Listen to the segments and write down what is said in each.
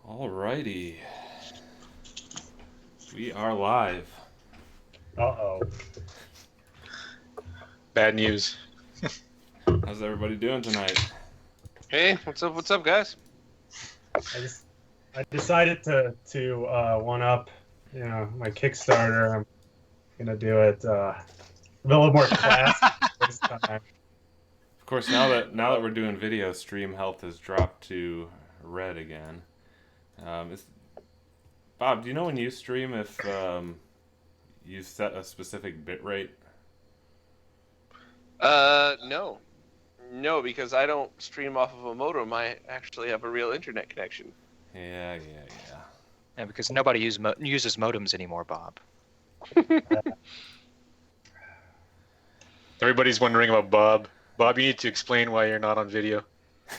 Alrighty. We are live. Uh-oh. Bad news. How's everybody doing tonight? Hey, what's up? What's up, guys? I decided to one up, my Kickstarter. I'm gonna do it a little more classy this time. Of course, now that we're doing video, stream health has dropped to red again. Bob, do you know when you stream if you set a specific bit rate? No, because I don't stream off of a modem. I actually have a real internet connection. Yeah. Yeah, because nobody uses modems anymore, Bob. Everybody's wondering about Bob. Bob, you need to explain why you're not on video.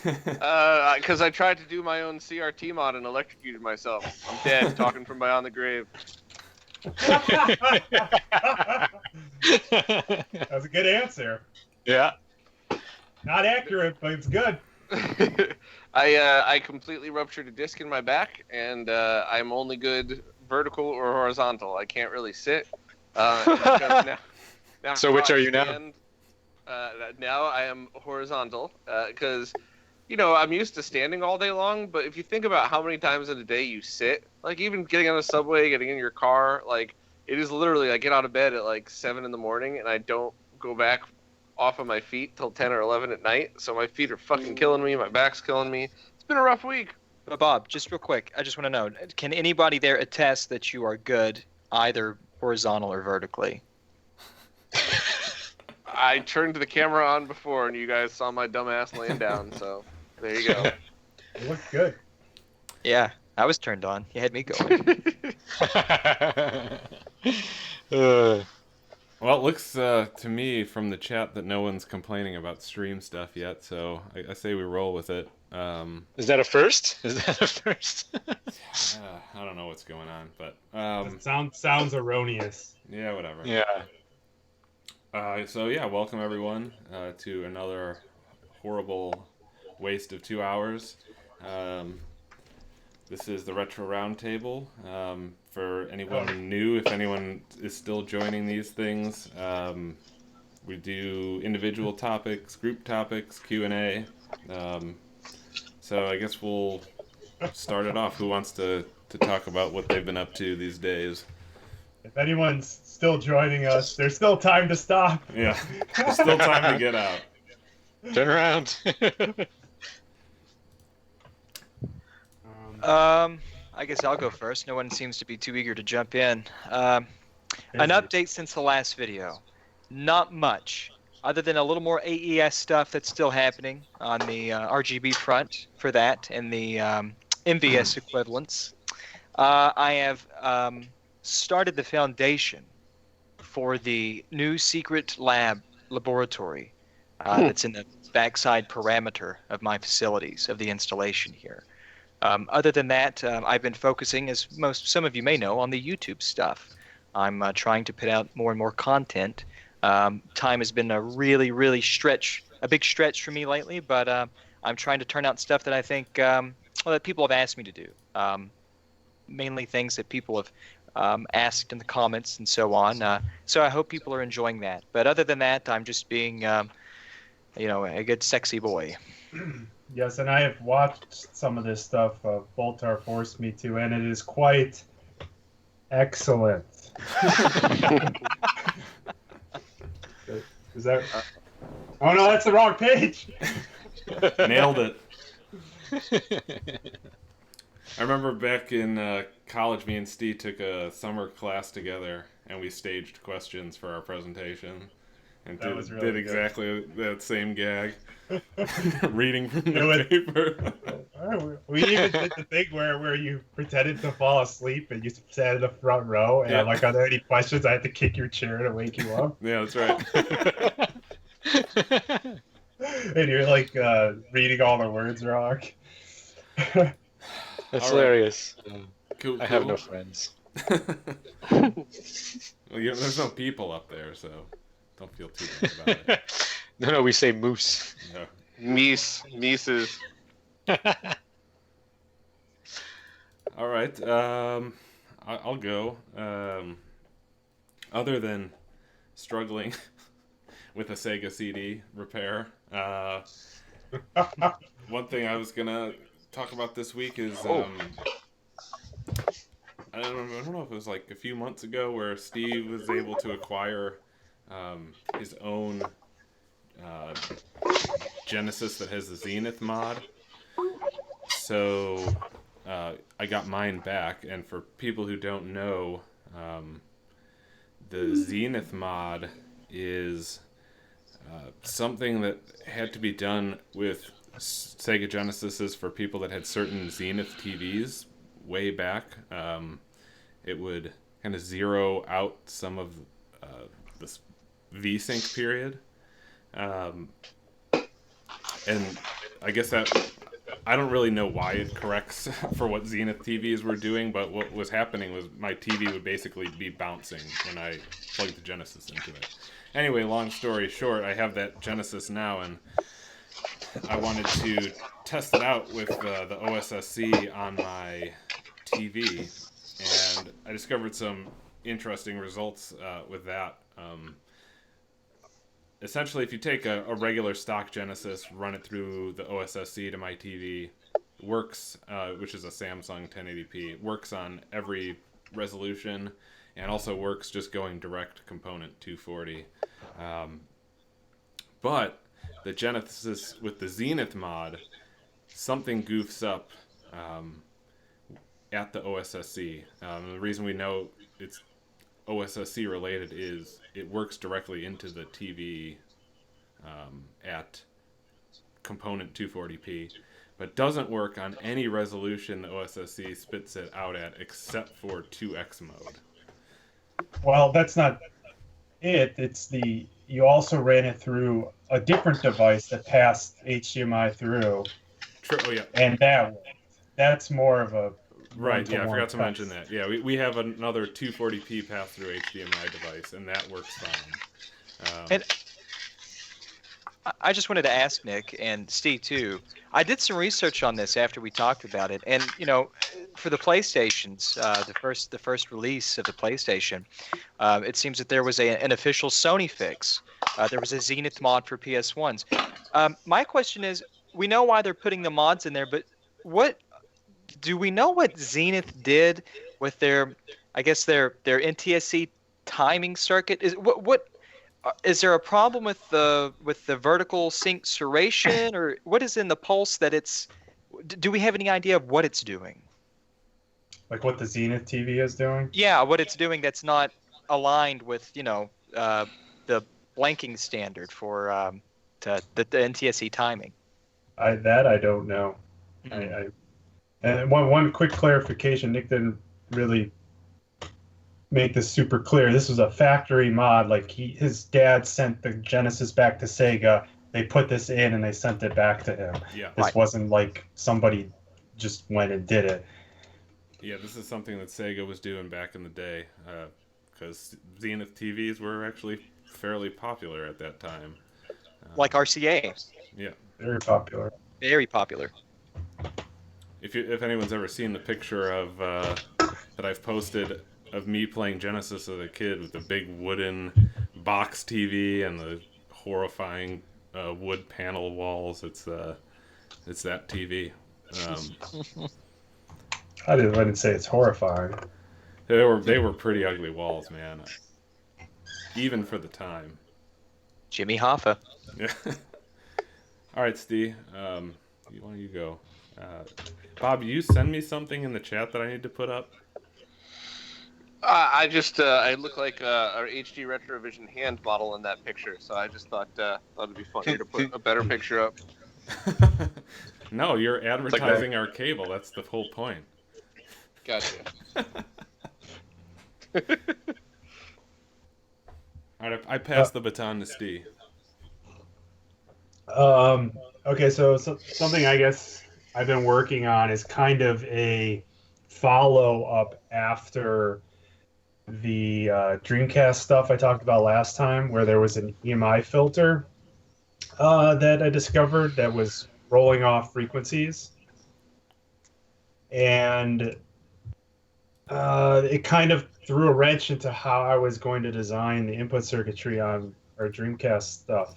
Because I tried to do my own CRT mod and electrocuted myself. I'm dead, talking from beyond the grave. That's a good answer. Yeah. Not accurate, but it's good. I completely ruptured a disc in my back, and I'm only good vertical or horizontal. I can't really sit. Now, So which are you now? Now I am horizontal because, I'm used to standing all day long. But if you think about how many times in a day you sit, like even getting on a subway, getting in your car, like it is literally I get out of bed at like 7 in the morning and I don't go back off of my feet till 10 or 11 at night. So my feet are fucking killing me. My back's killing me. It's been a rough week. But Bob, just real quick, I just want to know, can anybody there attest that you are good either horizontal or vertically? I turned the camera on before and you guys saw my dumb ass laying down. So there you go. It looks good. Yeah, I was turned on. You had me going. Well, it looks to me from the chat that no one's complaining about stream stuff yet, so I say we roll with it. Is that a first? I don't know what's going on, but Sounds erroneous. yeah, whatever. Yeah. So yeah, welcome everyone to another horrible waste of 2 hours. This is the Retro Roundtable. For anyone new, if anyone is still joining these things, we do individual topics, group topics, Q&A. So I guess we'll start it off. Who wants to talk about what they've been up to these days? If anyone's still joining us, there's still time to stop. Yeah, there's still time to get out. Turn around. I guess I'll go first. No one seems to be too eager to jump in. An update since the last video. Not much, other than a little more AES stuff that's still happening on the RGB front for that and the MVS equivalents. I have started the foundation for the new secret laboratory that's in the backside parameter of my facilities of the installation here. Other than that, I've been focusing, as some of you may know, on the YouTube stuff. I'm trying to put out more and more content. Time has been a really, really a big stretch for me lately, but I'm trying to turn out stuff that I think that people have asked me to do. Mainly things that people have asked in the comments and so on. So I hope people are enjoying that. But other than that, I'm just being, a good sexy boy. Yes, and I have watched some of this stuff. Voultar forced me to, and it is quite excellent. Is that? Oh no, that's the wrong page. Nailed it. I remember back in college, me and Steve took a summer class together, and we staged questions for our presentation, and did exactly that same gag, reading from the paper. We even did the thing where you pretended to fall asleep and you sat in the front row, and I'm like, are there any questions? I had to kick your chair to wake you up. Yeah, that's right. And you're like reading all the words wrong. That's hilarious. Cool. I have no friends. Well, there's no people up there, so don't feel too bad about it. No, we say moose. No. Nieces. All right. I'll go. Other than struggling with a Sega CD repair, one thing I was gonna talk about this week is I don't know if it was like a few months ago where Steve was able to acquire his own Genesis that has the Zenith mod. So I got mine back, and for people who don't know, the Zenith mod is something that had to be done with Sega Genesises for people that had certain Zenith TVs way back. It would kind of zero out some of this VSync period. And I guess that I don't really know why it corrects for what Zenith TVs were doing, but what was happening was my TV would basically be bouncing when I plugged the Genesis into it. Anyway, long story short, I have that Genesis now, and I wanted to test it out with the OSSC on my TV, and I discovered some interesting results with that. Essentially, if you take a regular stock Genesis, run it through the OSSC to my TV, works, which is a Samsung 1080p, works on every resolution, and also works just going direct component 240. But the Genesis with the Zenith mod, something goofs up at the OSSC. The reason we know it's OSSC related is it works directly into the TV at component 240p, but doesn't work on any resolution the OSSC spits it out at except for 2x mode. Well, that's not it. It's you also ran it through a different device that passed HDMI through. True. Oh yeah. And that's more of a right. Yeah, I forgot to mention that. Yeah, we have another 240p pass through HDMI device, and that works fine. And I just wanted to ask Nick and Steve too. I did some research on this after we talked about it, and for the PlayStations, the first release of the PlayStation, it seems that there was an official Sony fix. There was a Zenith mod for PS1s. My question is, we know why they're putting the mods in there, but do we know what Zenith did with their NTSC timing circuit? Is there a problem with the vertical sync serration, or what is in the pulse that it's? Do we have any idea of what it's doing? Like what the Zenith TV is doing? Yeah, what it's doing that's not aligned with the blanking standard for the NTSC timing. I don't know. Mm-hmm. And one quick clarification, Nick didn't really make this super clear. This was a factory mod. Like his dad sent the Genesis back to Sega. They put this in and they sent it back to him. Yeah. This wasn't like somebody just went and did it. Yeah, this is something that Sega was doing back in the day, because Zenith TVs were actually fairly popular at that time. Like RCA. Yeah. Very popular. Very popular. If anyone's ever seen the picture of that I've posted of me playing Genesis as a kid with the big wooden box TV and the horrifying wood panel walls, it's that TV. I didn't say it's horrifying. They were pretty ugly walls, man. Even for the time. Jimmy Hoffa. Yeah. All right, Steve. Why don't you go? Bob, you send me something in the chat that I need to put up? I look like our HD Retrovision hand model in that picture, so I just thought it'd be funny to put a better picture up. No, you're advertising our cable. That's the whole point. Gotcha. All right, I pass the baton to Steve. Okay, so something I guess I've been working on is kind of a follow-up after the Dreamcast stuff I talked about last time, where there was an EMI filter that I discovered that was rolling off frequencies. And it kind of threw a wrench into how I was going to design the input circuitry on our Dreamcast stuff.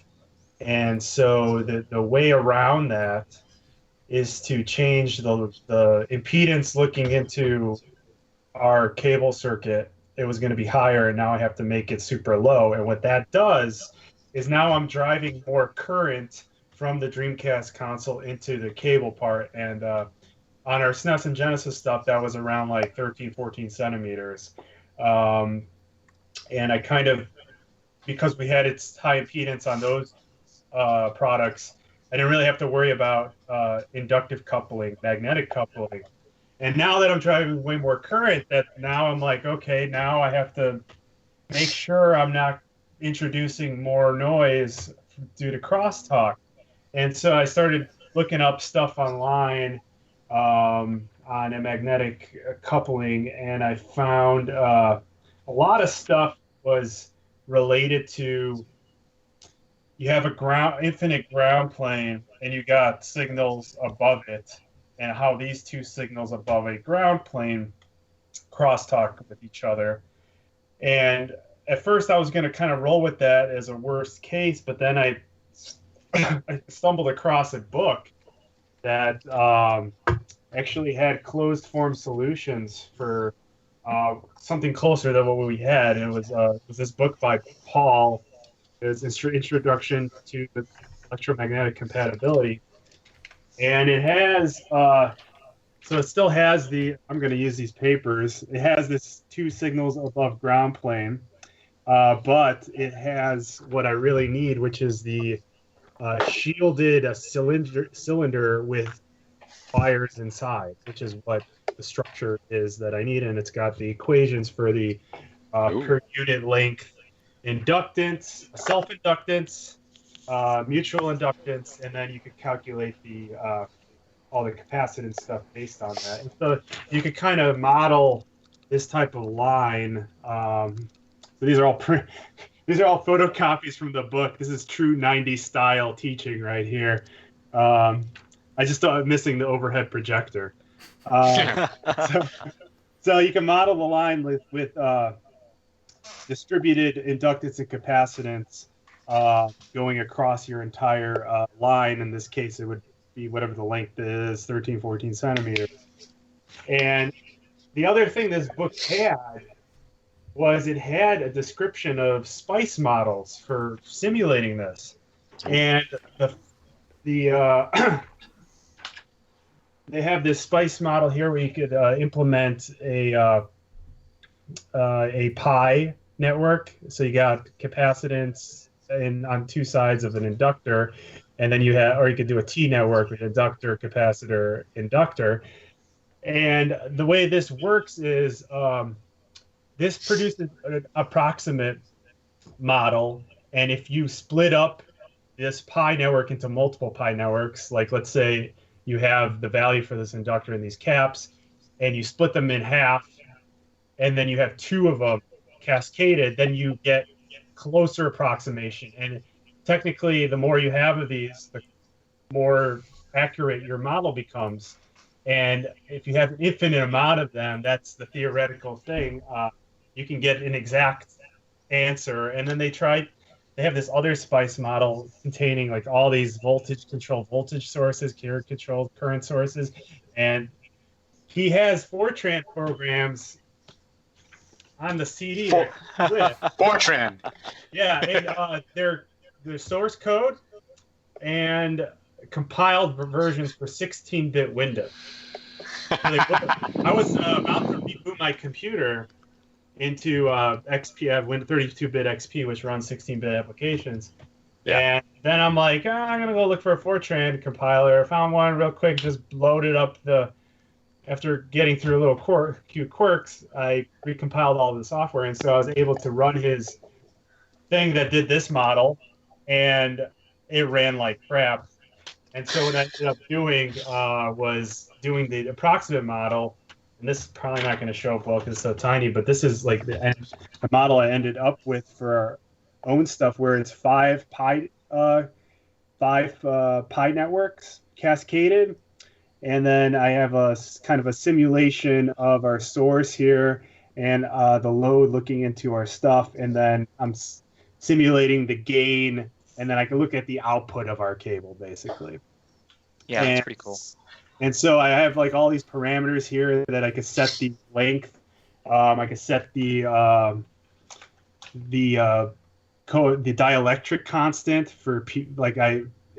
And so the way around that is to change the impedance looking into our cable circuit. It was going to be higher, and now I have to make it super low. And what that does is now I'm driving more current from the Dreamcast console into the cable part. And on our SNES and Genesis stuff, that was around like 13, 14 centimeters. And I kind of, because we had its high impedance on those products, I didn't really have to worry about inductive coupling, magnetic coupling. And now that I'm driving way more current, that now I'm like, okay, now I have to make sure I'm not introducing more noise due to crosstalk. And so I started looking up stuff online on a magnetic coupling, and I found a lot of stuff was related to you have a infinite ground plane, and you got signals above it, and how these two signals above a ground plane crosstalk with each other. And at first I was going to kind of roll with that as a worst case, but then I stumbled across a book that actually had closed form solutions for something closer than what we had. And it was this book by Paul. It was Introduction to Electromagnetic Compatibility. And it has, so it still has I'm going to use these papers. It has this two signals above ground plane, but it has what I really need, which is the shielded cylinder with wires inside, which is what the structure is that I need. And it's got the equations for the per unit length inductance, self-inductance, mutual inductance, and then you could calculate all the capacitance stuff based on that. And so you could kind of model this type of line. So these are all photocopies from the book. This is true 90s style teaching right here. I just thought I'm missing the overhead projector. So you can model the line with distributed inductance and capacitance going across your entire line. In this case, it would be whatever the length is, 13, 14 centimeters. And the other thing this book had was it had a description of SPICE models for simulating this. And they have this SPICE model here where you could implement a pi network. So you got capacitance on two sides of an inductor, and then you could do a T network with inductor, capacitor, inductor. And the way this works is this produces an approximate model, and if you split up this pi network into multiple pi networks, like let's say you have the value for this inductor in these caps, and you split them in half, and then you have two of them cascaded, then you get closer approximation. And technically, the more you have of these, the more accurate your model becomes. And if you have an infinite amount of them, that's the theoretical thing. You can get an exact answer. And then they have this other SPICE model containing like all these voltage-controlled voltage sources, current-controlled current sources. And he has Fortran programs on the CD. Fortran. Yeah, and they're source code and compiled versions for 16-bit Windows. I was about to reboot my computer into XP. I have 32-bit XP, which runs 16-bit applications. Yeah. And then I'm like, I'm going to go look for a Fortran compiler. I found one real quick, just loaded up after getting through a little few quirks, I recompiled all the software. And so I was able to run his thing that did this model, and it ran like crap. And so what I ended up doing was doing the approximate model. And this is probably not going to show up well because it's so tiny, but this is like the model I ended up with for our own stuff, where it's five pi networks cascaded, and then I have kind of a simulation of our source here and the load looking into our stuff, and then I'm simulating the gain, and then I can look at the output of our cable basically. Yeah, that's pretty cool. And so I have like all these parameters here that I can set the length. I can set the dielectric constant for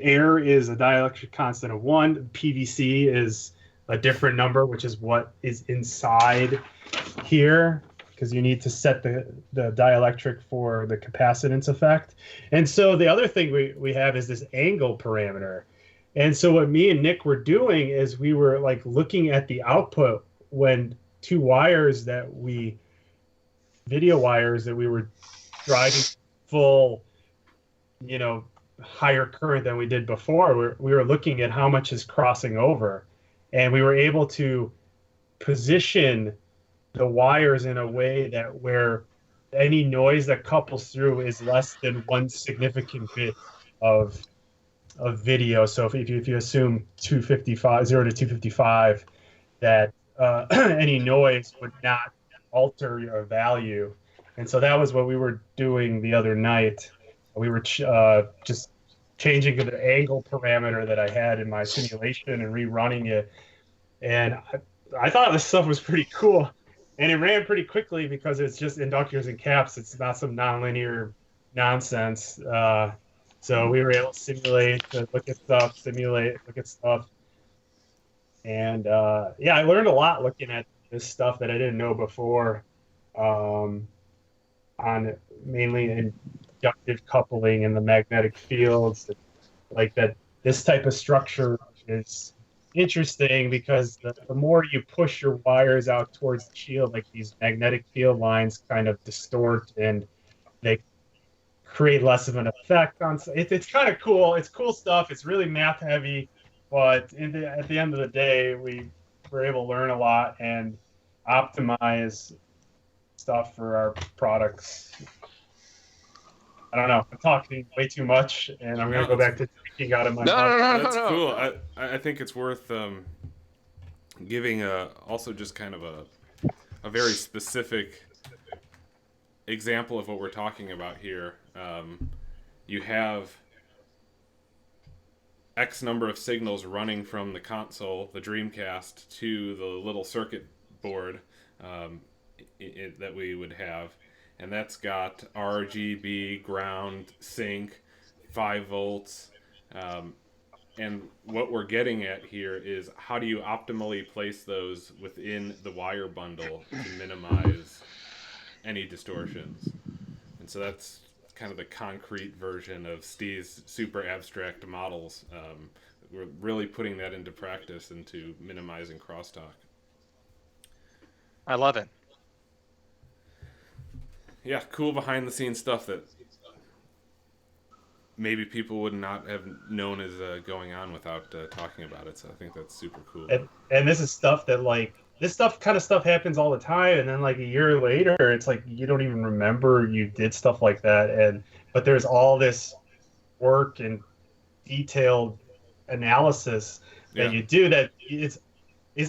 air is a dielectric constant of 1. PVC is a different number, which is what is inside here, because you need to set the dielectric for the capacitance effect. And so the other thing we have is this angle parameter. And so what me and Nick were doing is we were like looking at the output when two video wires that we were driving full, higher current than we did before. We were looking at how much is crossing over, and we were able to position the wires in a way that where any noise that couples through is less than 1 significant bit of video. So if you assume 255, 0 to 255, that any noise would not alter your value. And so that was what we were doing the other night. We were just changing the angle parameter that I had in my simulation and rerunning it. And I thought this stuff was pretty cool. And it ran pretty quickly because it's just inductors and caps. It's not some nonlinear nonsense. So we were able to simulate, look at stuff, look at stuff. And I learned a lot looking at this stuff that I didn't know before, on mainly inductive coupling and the magnetic fields. Like that, this type of structure is interesting because the more you push your wires out towards the shield, like these magnetic field lines kind of distort and they create less of an effect on it's kind of cool. It's cool stuff. It's really math heavy, but at the end of the day, we were able to learn a lot and optimize stuff for our products. I don't know. I'm talking way too much, and I'm going to go back to drinking out of my mouth. That's cool. I think it's worth giving also just kind of a very specific example of what we're talking about here. You have X number of signals running from the console, the Dreamcast, to the little circuit board that we would have. And that's got RGB, ground, sync, 5 volts. And what we're getting at here is how do you optimally place those within the wire bundle to minimize any distortions. And so that's kind of the concrete version of Steve's super abstract models. We're really putting that into practice, into minimizing crosstalk. I love it. Yeah, cool behind the scenes stuff that maybe people would not have known is going on without talking about it. So I think that's super cool. And this is stuff that this kind of stuff happens all the time, and then like a year later, it's like you don't even remember you did stuff like that. But there's all this work and detailed analysis that you do that it's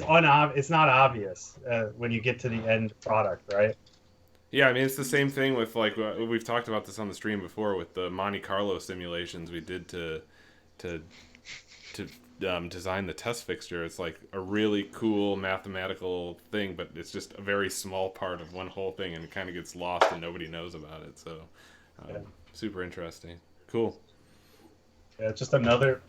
not obvious when you get to the end product, right? Yeah, I mean it's the same thing with like we've talked about this on the stream before with the Monte Carlo simulations we did to design the test fixture. It's like a really cool mathematical thing, but it's just a very small part of one whole thing, and it kind of gets lost and nobody knows about it. So, super interesting. Cool. Yeah, just another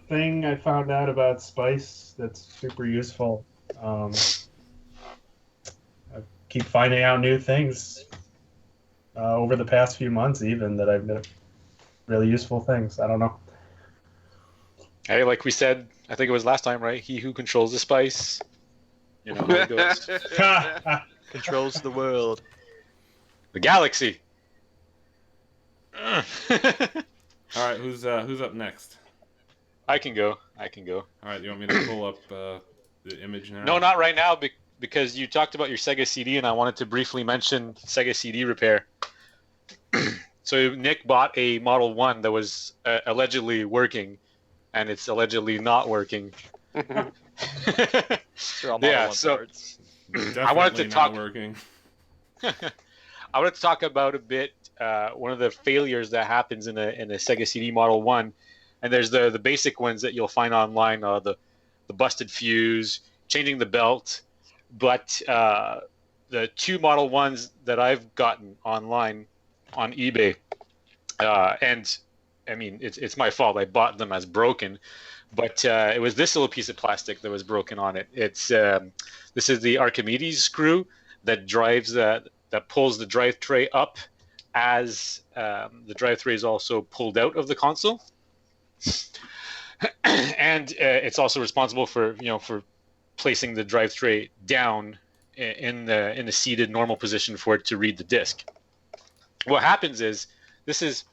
thing I found out about Spice that's super useful. I keep finding out new things over the past few months, even that I've been really useful things. I don't know. Hey, like we said, I think it was last time, right? He who controls the spice, you know how it goes. Controls the world. The galaxy. All right, who's up next? I can go. All right, you want me to pull up the image now? No, not right now, because you talked about your Sega CD, and I wanted to briefly mention Sega CD repair. So Nick bought a Model 1 that was allegedly working, and it's allegedly not working. They're all Model Yeah, 1 so- parts. I wanted to Definitely not talk- working. I wanted to talk about a bit one of the failures that happens in a Sega CD Model 1. And there's the basic ones that you'll find online, the busted fuse, changing the belt. But the 2 Model 1s that I've gotten online on eBay, and I mean, it's my fault. I bought them as broken. But it was this little piece of plastic that was broken on it. It's this is the Archimedes screw that drives that pulls the drive tray up as the drive tray is also pulled out of the console, and it's also responsible for for placing the drive tray down in the seated normal position for it to read the disc. What happens is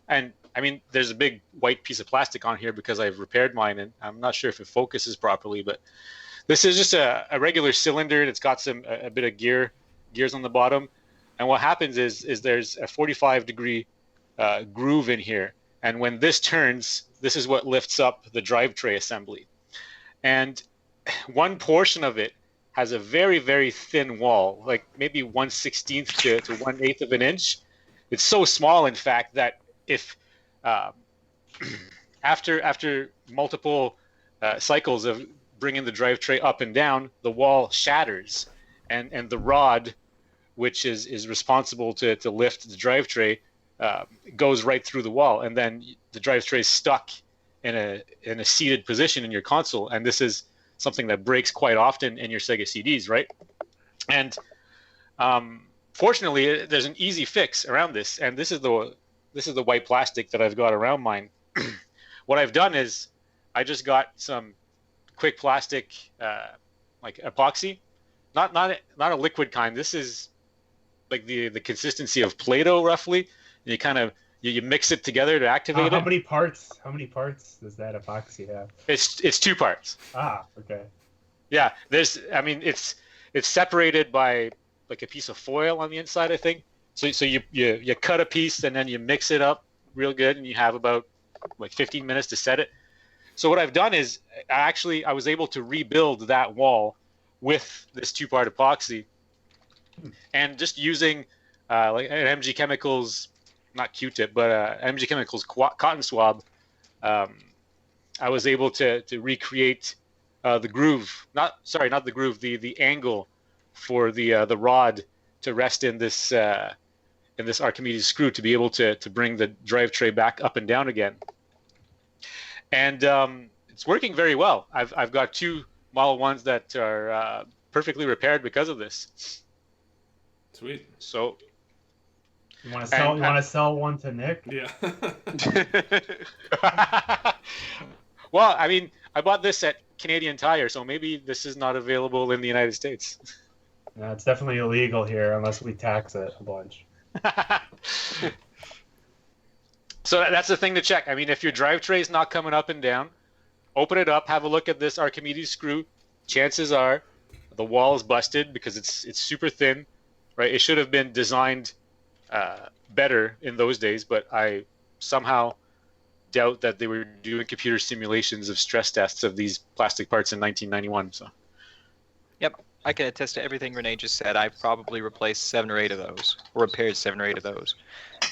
and I mean, there's a big white piece of plastic on here because I've repaired mine, and I'm not sure if it focuses properly, but this is just a regular cylinder. It's got a bit of gears on the bottom, and what happens is there's a 45-degree groove in here, and when this turns, this is what lifts up the drive tray assembly, and one portion of it has a very, very thin wall, like maybe 1/16 to 1/8 of an inch. It's so small, in fact, that if after multiple cycles of bringing the drive tray up and down, the wall shatters, and the rod, which is responsible to lift the drive tray, goes right through the wall, and then the drive tray is stuck in a seated position in your console, and this is something that breaks quite often in your Sega CDs, right? And fortunately, there's an easy fix around this, and this is the white plastic that I've got around mine. What I've done is I just got some quick plastic, like epoxy, not a liquid kind. This is like the consistency of Play-Doh, roughly. And you kind of you mix it together to activate it. How many parts does that epoxy have? It's 2 parts. Okay. Yeah, it's separated by like a piece of foil on the inside, I think. So you cut a piece and then you mix it up real good, and you have about like 15 minutes to set it. So what I've done is I was able to rebuild that wall with this 2-part epoxy, and just using like an MG Chemicals, not Q-tip, but MG Chemicals cotton swab, I was able to recreate the groove. Not the groove, the angle for the rod to rest in this Archimedes screw to be able to bring the drive tray back up and down again. And it's working very well. I've got 2 Model 1s that are perfectly repaired because of this. Sweet. So You want to sell one to Nick? Yeah. Well, I mean, I bought this at Canadian Tire, so maybe this is not available in the United States. No, it's definitely illegal here unless we tax it a bunch. So that's the thing to check. I mean, if your drive tray is not coming up and down, open it up, have a look at this Archimedes screw. Chances are the wall is busted because it's super thin, right? It should have been designed better in those days, but I somehow doubt that they were doing computer simulations of stress tests of these plastic parts in 1991. So. Yep, I can attest to everything René just said. I've probably replaced 7 or 8 of those, or repaired 7 or 8 of those.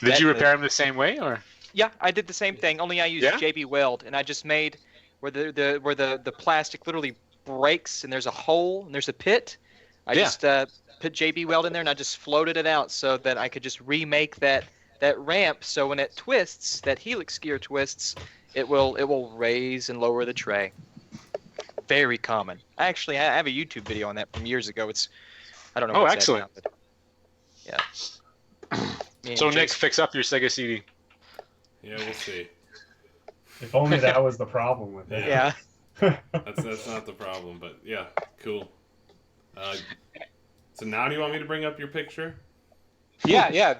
Did you repair them the same way, or? Yeah, I did the same thing. Only I used JB Weld, and I just made where the plastic literally breaks and there's a hole and there's a pit. I just put JB Weld in there and I just floated it out so that I could just remake that ramp. So when it twists, that helix gear twists, it will raise and lower the tray. Very common. I have a YouTube video on that from years ago. I don't know. Oh, excellent. Now, yeah. So Nick, fix up your Sega CD. Yeah, we'll see. If only that was the problem with it. Yeah. That's not the problem, but yeah, cool. So now do you want me to bring up your picture? Yeah.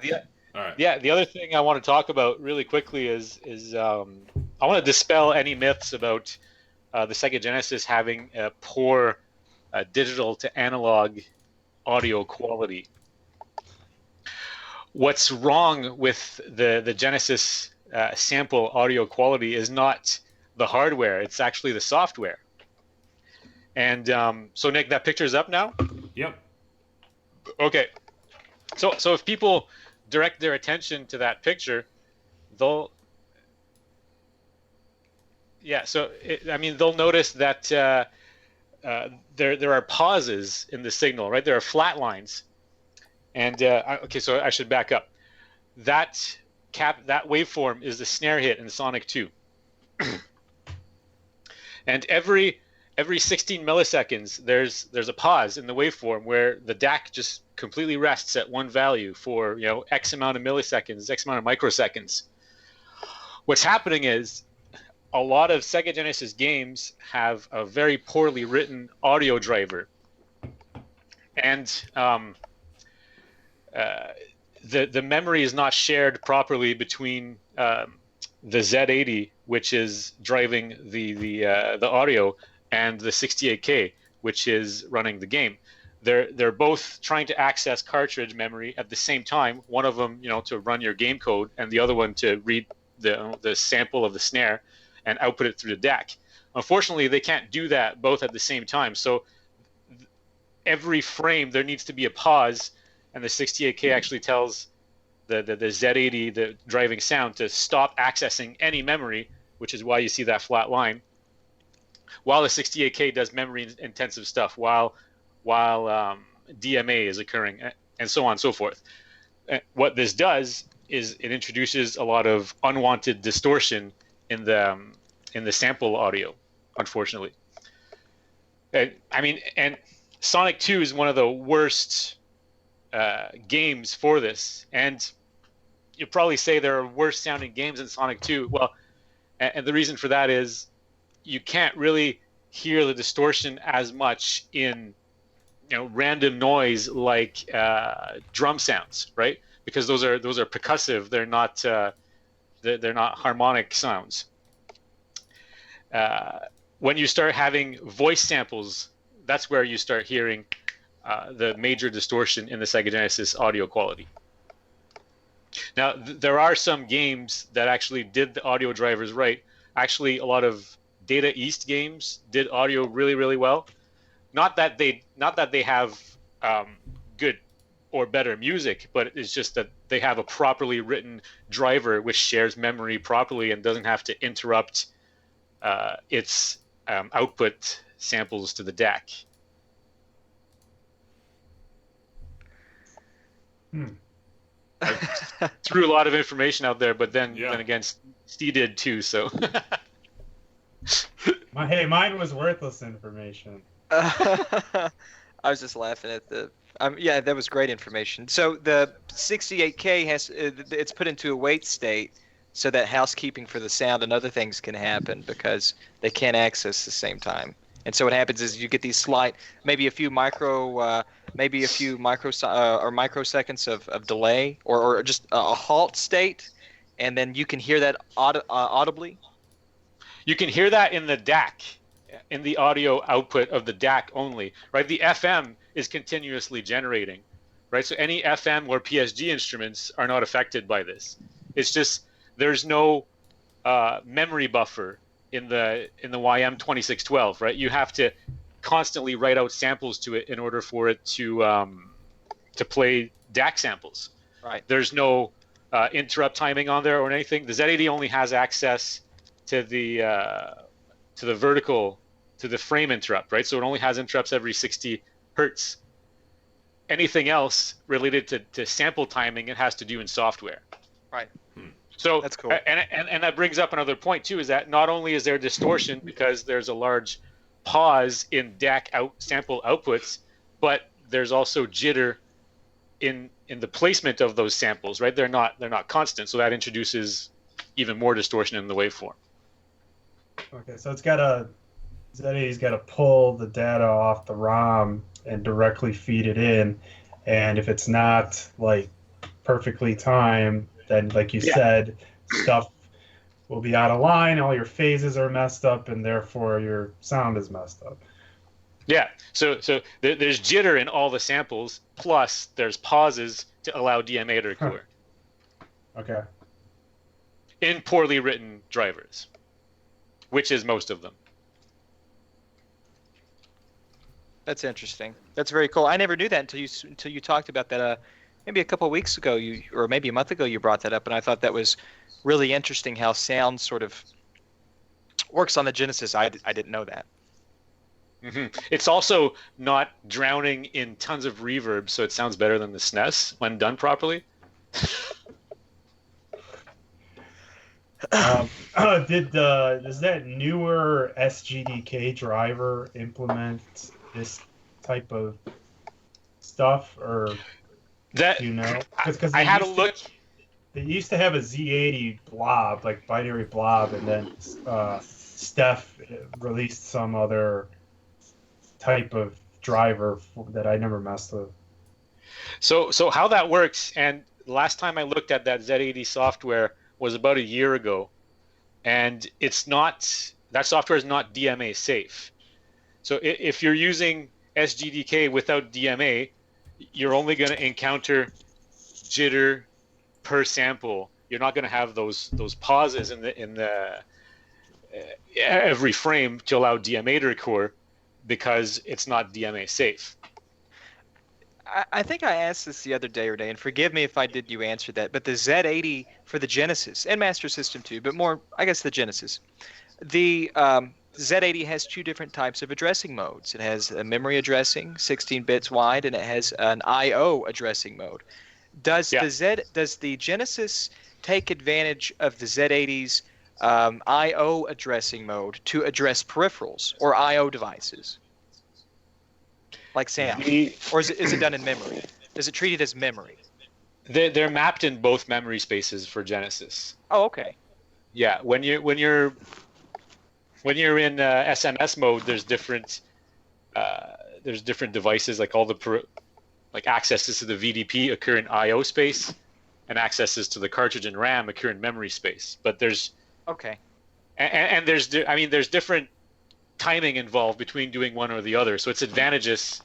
All right. Yeah, the other thing I want to talk about really quickly is I want to dispel any myths about the Sega Genesis having a poor digital to analog audio quality. What's wrong with the Genesis sample audio quality is not the hardware, it's actually the software. And so Nick, that picture's up now? Yep. Okay. So if people direct their attention to that picture, they'll they'll notice that there are pauses in the signal, right? There are flat lines. And okay, so I should back up. That waveform is the snare hit in Sonic 2. And every 16 milliseconds, there's a pause in the waveform where the DAC just completely rests at one value for X amount of milliseconds, X amount of microseconds. What's happening is a lot of Sega Genesis games have a very poorly written audio driver, and the memory is not shared properly between the Z80, which is driving the audio, and the 68K, which is running the game. They're both trying to access cartridge memory at the same time. One of them, to run your game code, and the other one to read the sample of the snare and output it through the DAC. Unfortunately, they can't do that both at the same time. So every frame there needs to be a pause, and the 68K actually tells the Z80, the driving sound, to stop accessing any memory, which is why you see that flat line, while the 68K does memory intensive stuff, while DMA is occurring, and so on and so forth. What this does is it introduces a lot of unwanted distortion in the sample audio, unfortunately. And Sonic 2 is one of the worst games for this, and you'll probably say there are worse sounding games in Sonic 2. Well, and the reason for that is you can't really hear the distortion as much in random noise like drum sounds, right? Because those are percussive. They're not harmonic sounds. When you start having voice samples, that's where you start hearing the major distortion in the Sega Genesis audio quality. Now, there are some games that actually did the audio drivers right. Actually, a lot of Data East games did audio really, really well. Not that they have good or better music, but it's just that they have a properly written driver which shares memory properly and doesn't have to interrupt its output samples to the DAC. I threw a lot of information out there, but then again, Steve did too. So, mine was worthless information. I was just laughing at the. Yeah, that was great information. So the 68K it's put into a wait state so that housekeeping for the sound and other things can happen because they can't access the same time. And so what happens is you get these slight, maybe a few microseconds of delay or just a halt state, and then you can hear that audibly. You can hear that in the DAC, in the audio output of the DAC only, right? The FM is continuously generating, right? So any FM or PSG instruments are not affected by this. It's just there's no memory buffer in the YM2612, right? You have to constantly write out samples to it in order for it to play DAC samples. Right. There's no interrupt timing on there or anything. The Z80 only has access to the vertical, to the frame interrupt, right? So it only has interrupts every 60 hertz. Anything else related to sample timing, it has to do in software. Right. So that's cool. And that brings up another point too, is that not only is there distortion because there's a large pause in DAC sample outputs, but there's also jitter in the placement of those samples, right? They're not constant, so that introduces even more distortion in the waveform. Okay, so Z80's got to pull the data off the ROM and directly feed it in, and if it's not like perfectly timed, then like you said, stuff will be out of line, all your phases are messed up, and therefore your sound is messed up. Yeah, so there's jitter in all the samples, plus there's pauses to allow DMA to occur. Okay. In poorly written drivers, which is most of them. That's interesting. That's very cool. I never knew that until you talked about that. Maybe a couple of weeks ago, or maybe a month ago, you brought that up, and I thought that was really interesting how sound sort of works on the Genesis. I didn't know that. It's also not drowning in tons of reverb, so it sounds better than the SNES when done properly. Does that newer SGDK driver implement this type of stuff, or That do you know? Because I had a look. They used to have a Z80 blob, like binary blob, and then Steph released some other type of driver that I never messed with. So how that works, and last time I looked at that Z80 software was about a year ago, and that software is not DMA safe. So if you're using SGDK without DMA, you're only going to encounter jitter per sample. You're not going to have those pauses in the every frame to allow DMA to record, because it's not DMA safe. I think I asked this the other day, René, and forgive me if I did you answer that, but the Z80 for the Genesis and Master System too, but more, I guess, the Genesis. The Z80 has two different types of addressing modes. It has a memory addressing, 16 bits wide, and it has an I/O addressing mode. Does the Genesis take advantage of the Z80's I/O addressing mode to address peripherals or I/O devices? Like sound, or is it done in memory? Is it treated as memory? They're mapped in both memory spaces for Genesis. Oh, okay. Yeah, when you're in SMS mode, there's different devices, like all the accesses to the VDP occur in I/O space, and accesses to the cartridge and RAM occur in memory space. But there's there's different timing involved between doing one or the other, so it's advantageous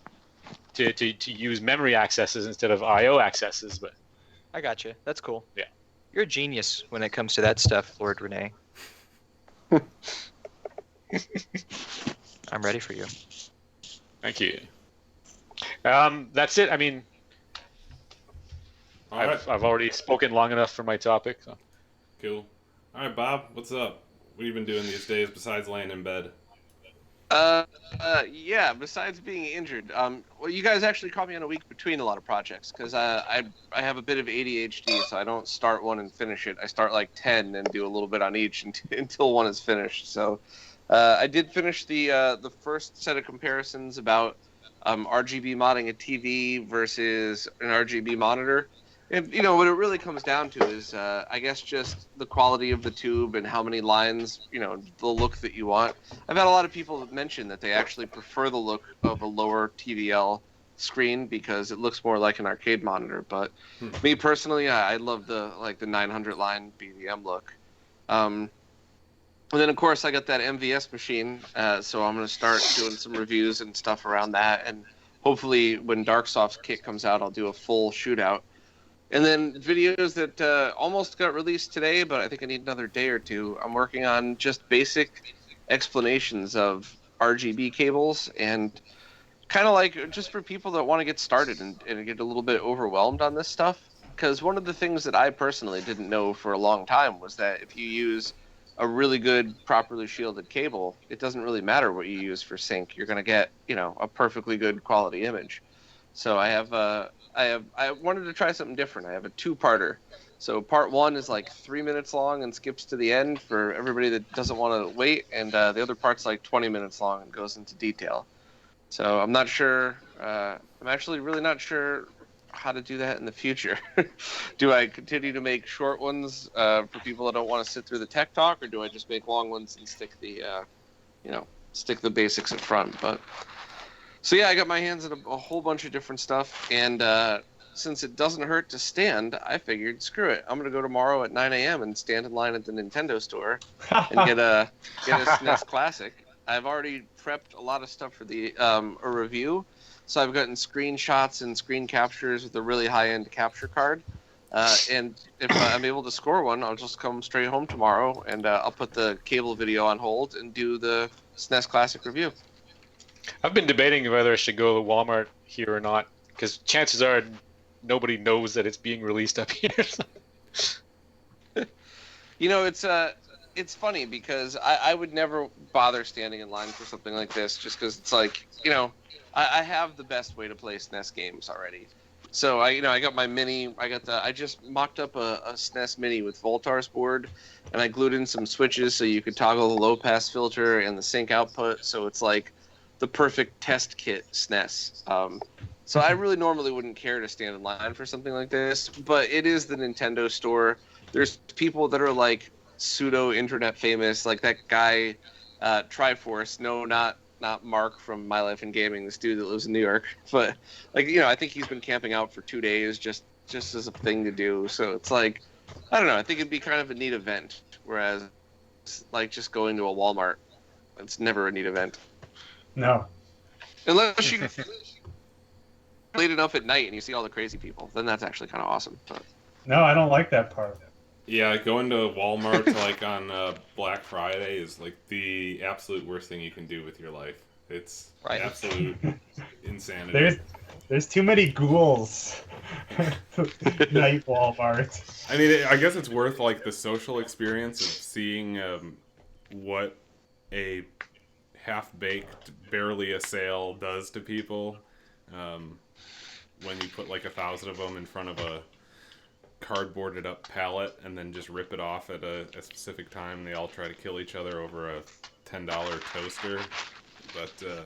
to use memory accesses instead of I/O accesses. But I got you. That's cool. Yeah, you're a genius when it comes to that stuff, Lord René. I'm ready for you. Thank you. That's it. I mean, I've already spoken long enough for my topic. So. Cool. All right, Bob, what's up? What have you been doing these days besides laying in bed? Yeah, besides being injured. Well, you guys actually caught me on a week between a lot of projects, because I have a bit of ADHD, so I don't start one and finish it. I start like 10 and do a little bit on each until one is finished. So I did finish the first set of comparisons about RGB modding a TV versus an RGB monitor. And, what it really comes down to is, I guess, just the quality of the tube and how many lines, the look that you want. I've had a lot of people mention that they actually prefer the look of a lower TVL screen because it looks more like an arcade monitor. But me personally, I love the 900 line BDM look. And then, of course, I got that MVS machine, so I'm going to start doing some reviews and stuff around that. And hopefully when Darksoft's kit comes out, I'll do a full shootout. And then videos that almost got released today, but I think I need another day or two. I'm working on just basic explanations of RGB cables, and kind of like just for people that want to get started and get a little bit overwhelmed on this stuff. Because one of the things that I personally didn't know for a long time was that if you use a really good, properly shielded cable, it doesn't really matter what you use for sync. You're going to get, a perfectly good quality image. So I wanted to try something different. I have a two-parter. So part one is like 3 minutes long and skips to the end for everybody that doesn't want to wait, and the other part's like 20 minutes long and goes into detail. So I'm not sure. I'm actually really not sure how to do that in the future. Do I continue to make short ones for people that don't want to sit through the tech talk, or do I just make long ones and stick the basics up front? But so yeah, I got my hands on a whole bunch of different stuff, and since it doesn't hurt to stand, I figured, screw it. I'm gonna go tomorrow at 9 a.m. and stand in line at the Nintendo store and get a SNES Classic. I've already prepped a lot of stuff for a review, so I've gotten screenshots and screen captures with a really high-end capture card. And if I'm able to score one, I'll just come straight home tomorrow, and I'll put the cable video on hold and do the SNES Classic review. I've been debating whether I should go to Walmart here or not, because chances are nobody knows that it's being released up here. You know, it's funny because I would never bother standing in line for something like this, just because it's like, you know, I have the best way to play SNES games already. So I got my mini. I just mocked up a SNES mini with Voultar's board, and I glued in some switches so you could toggle the low pass filter and the sync output. So it's like the perfect test kit SNES. So I really normally wouldn't care to stand in line for something like this, but it is the Nintendo store. There's people that are like pseudo internet famous, like that guy Triforce. No, not Mark from My Life in Gaming, this dude that lives in New York. But like, you know, I think he's been camping out for 2 days just as a thing to do. So it's like, I don't know. I think it'd be kind of a neat event. Whereas, like, just going to a Walmart, it's never a neat event. No. Unless you late enough at night and you see all the crazy people, then that's actually kind of awesome. But No, I don't like that part. Yeah, going to Walmart like on Black Friday is like the absolute worst thing you can do with your life. It's Right. absolute insanity. There's too many ghouls. Night Walmart. I mean, I guess it's worth like the social experience of seeing what a half-baked, barely a sale does to people when you put like 1,000 of them in front of a cardboarded up pallet and then just rip it off at a specific time. They all try to kill each other over a $10 toaster. But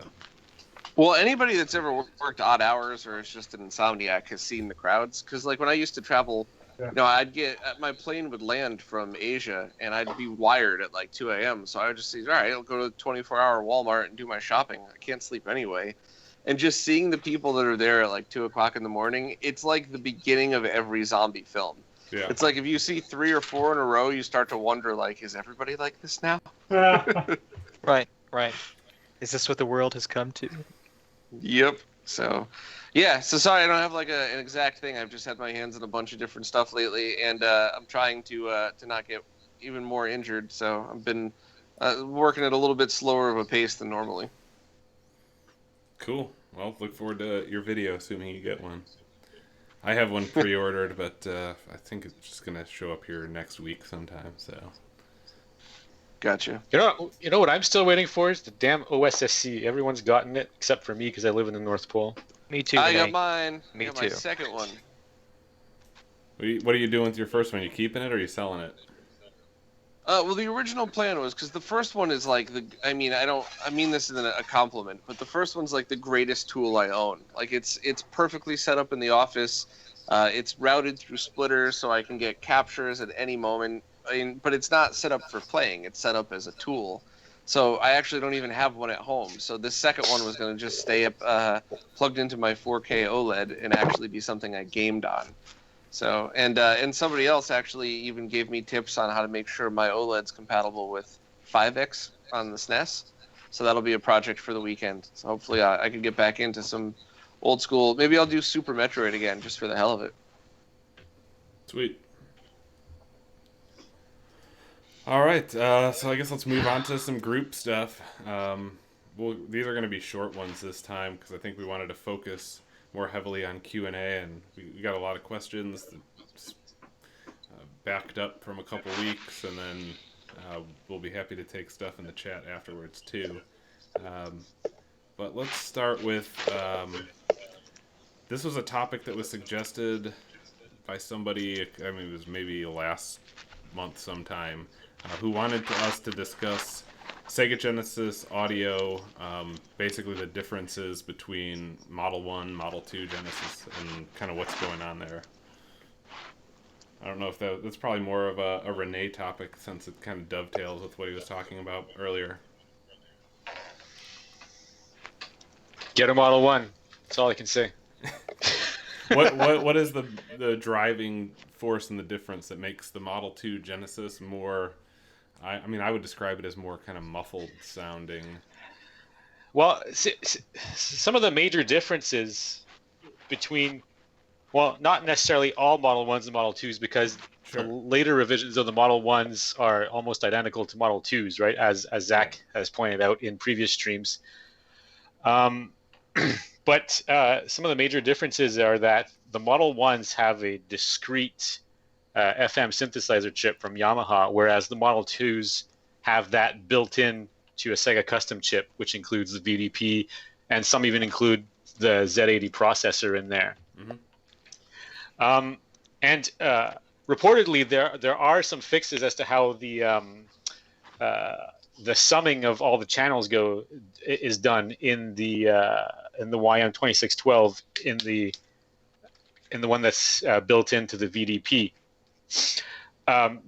well, anybody that's ever worked odd hours or is just an insomniac has seen the crowds. Because like when I used to travel, Yeah. you know, I'd get my plane would land from Asia and I'd be wired at like 2 a.m. So I would just say, all right, I'll go to the 24-hour Walmart and do my shopping. I can't sleep anyway. And just seeing the people that are there at like 2 o'clock in the morning, it's like the beginning of every zombie film. yeah, It's like if you see 3 or 4 in a row, you start to wonder, like, is everybody like this now? Right. Is this what the world has come to? Yep. So, yeah. So sorry, I don't have like an exact thing. I've just had my hands in a bunch of different stuff lately, and I'm trying to not get even more injured. So I've been working at a little bit slower of a pace than normally. cool. Well, look forward to your video, assuming you get one. I have one pre-ordered, but I think it's just gonna show up here next week sometime. So Gotcha. You know what I'm still waiting for is the damn OSSC. Everyone's gotten it except for me because I live in the North Pole. Me too. I got René. mine. Me I got too. my second one. what are you doing with your first one? You keeping it or are you selling it? Well, the original plan was because the first one is like I mean this isn't a compliment, but the first one's like the greatest tool I own. Like it's perfectly set up in the office. It's routed through splitters, so I can get captures at any moment. But it's not set up for playing. It's set up as a tool. So I actually don't even have one at home. So this second one was going to just stay up, plugged into my 4K OLED and actually be something I gamed on. So and somebody else actually even gave me tips on how to make sure my OLED's compatible with 5X on the SNES. So that'll be a project for the weekend. So hopefully I can get back into some old school. Maybe I'll do Super Metroid again just for the hell of it. Sweet. All right, so I guess let's move on to some group stuff. These are going to be short ones this time because I think we wanted to focus more heavily on Q&A, and we got a lot of questions that, backed up from a couple weeks, and then we'll be happy to take stuff in the chat afterwards too. But let's start with, this was a topic that was suggested by somebody, I mean it was maybe last month sometime, who wanted us to discuss Sega Genesis audio, basically the differences between Model 1, Model 2 Genesis, and kind of what's going on there. I don't know if that's probably more of a René topic since it kind of dovetails with what he was talking about earlier. Get a Model 1. That's all I can say. What is the driving force and the difference that makes the Model 2 Genesis more, I mean, I would describe it as more kind of muffled sounding. Well, some of the major differences between, well, not necessarily all Model 1s and Model 2s, because Sure. the later revisions of the Model 1s are almost identical to Model 2s, right? As Zach has pointed out in previous streams. But some of the major differences are that the Model 1s have a discrete FM synthesizer chip from Yamaha, whereas the Model 2s have that built in to a Sega custom chip, which includes the VDP, and some even include the Z80 processor in there. Mm-hmm. And reportedly, there are some fixes as to how the summing of all the channels is done in the YM2612 in the one that's built into the VDP,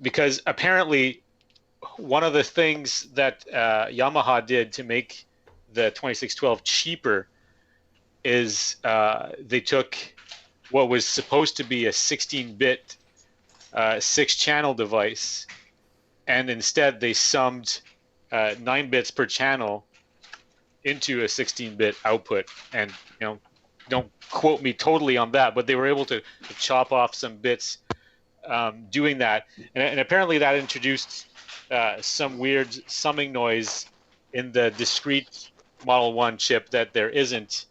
because apparently one of the things that Yamaha did to make the 2612 cheaper is they took what was supposed to be a 16-bit 6-channel device, and instead they summed 9 bits per channel into a 16-bit output. And don't quote me totally on that, but they were able to chop off some bits doing that, and apparently that introduced some weird summing noise in the discrete Model 1 chip that there isn't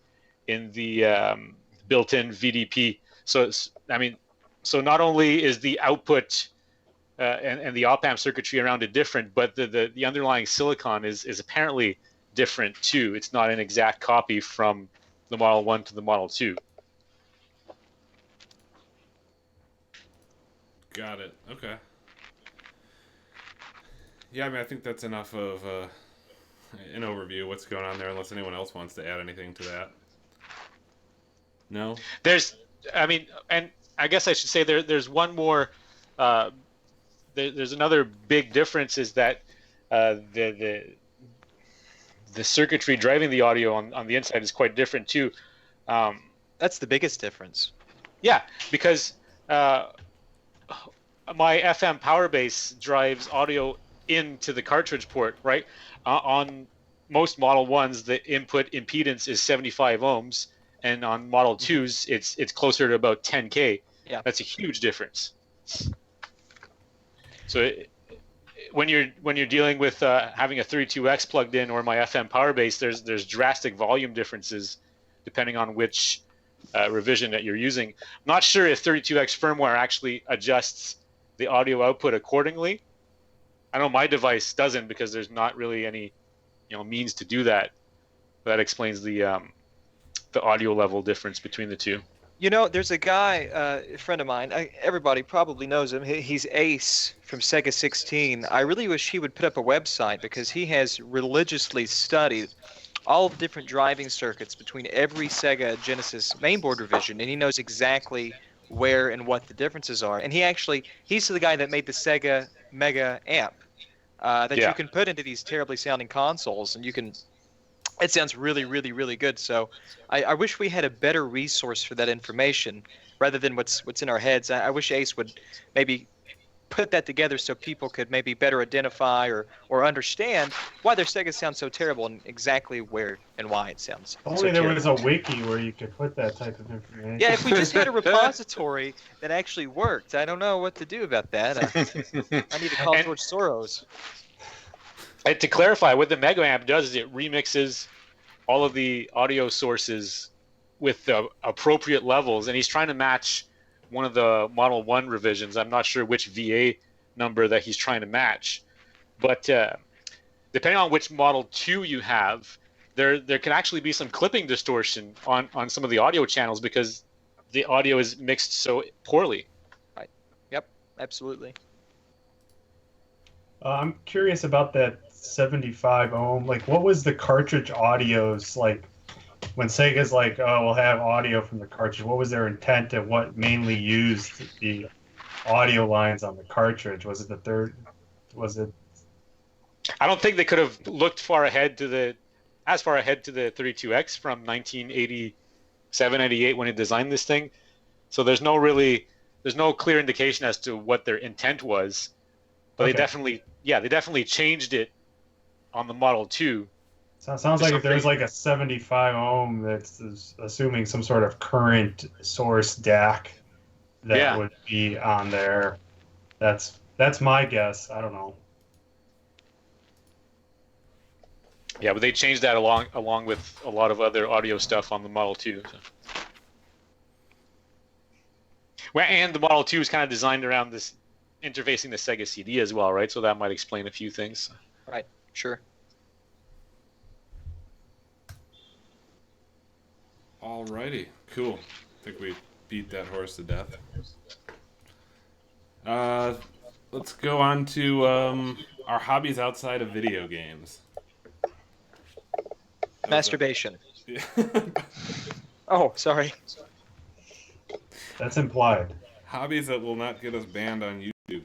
in the built-in VDP. So not only is the output and the op-amp circuitry around it different, but the underlying silicon is apparently different too. It's not an exact copy from the Model 1 to the Model 2. Got it. Okay. Yeah, I think that's enough of an overview of what's going on there, unless anyone else wants to add anything to that. No? And I guess I should say there's one more. There's another big difference is that the circuitry driving the audio on the inside is quite different too. That's the biggest difference. Yeah, because my FM power base drives audio into the cartridge port, right? On most Model 1s, the input impedance is 75 ohms, and on Model 2s, it's closer to about 10K. Yeah, that's a huge difference. So when you're dealing with having a 32X plugged in or my FM power base, there's drastic volume differences depending on which revision that you're using. I'm not sure if 32X firmware actually adjusts the audio output accordingly. I know my device doesn't because there's not really any means to do that. That explains the audio level difference between the two. There's a guy, a friend of mine, everybody probably knows him. He's Ace from Sega 16. I really wish he would put up a website because he has religiously studied all the different driving circuits between every Sega Genesis mainboard revision, and he knows exactly where and what the differences are. And he's the guy that made the Sega Mega amp that you can put into these terribly sounding consoles, and it sounds really, really, really good. So I wish we had a better resource for that information rather than what's in our heads. I wish Ace would maybe put that together so people could maybe better identify or understand why their Sega sounds so terrible and exactly where and why it sounds Only so there terrible. was a wiki where you could put that type of information. Yeah, if we just had a repository that actually worked. I don't know what to do about that. I need to call George Soros. And to clarify, what the Mega Amp does is it remixes all of the audio sources with the appropriate levels, and he's trying to match one of the Model 1 revisions. I'm not sure which VA number that he's trying to match, but depending on which Model 2 you have, there can actually be some clipping distortion on some of the audio channels because the audio is mixed so poorly. Right. Yep, absolutely. I'm curious about that 75 ohm. Like, what was the cartridge audios like when Sega's like, oh, we'll have audio from the cartridge? What was their intent and what mainly used the audio lines on the cartridge? Was it the third? Was it? I don't think they could have looked as far ahead to the 32X from 1987, 88 when they designed this thing. So there's no clear indication as to what their intent was. But Okay. they definitely changed it on the Model 2. So it sounds like if there's like a 75 ohm that's assuming some sort of current source DAC that would be on there. That's my guess. I don't know. Yeah, but they changed that along with a lot of other audio stuff on the Model 2. So. Well, and the Model 2 is kind of designed around this interfacing the Sega CD as well, right? So that might explain a few things. Right. Sure. Alrighty, cool. I think we beat that horse to death. Let's go on to our hobbies outside of video games. Masturbation. Yeah. Oh, sorry. That's implied. Hobbies that will not get us banned on YouTube.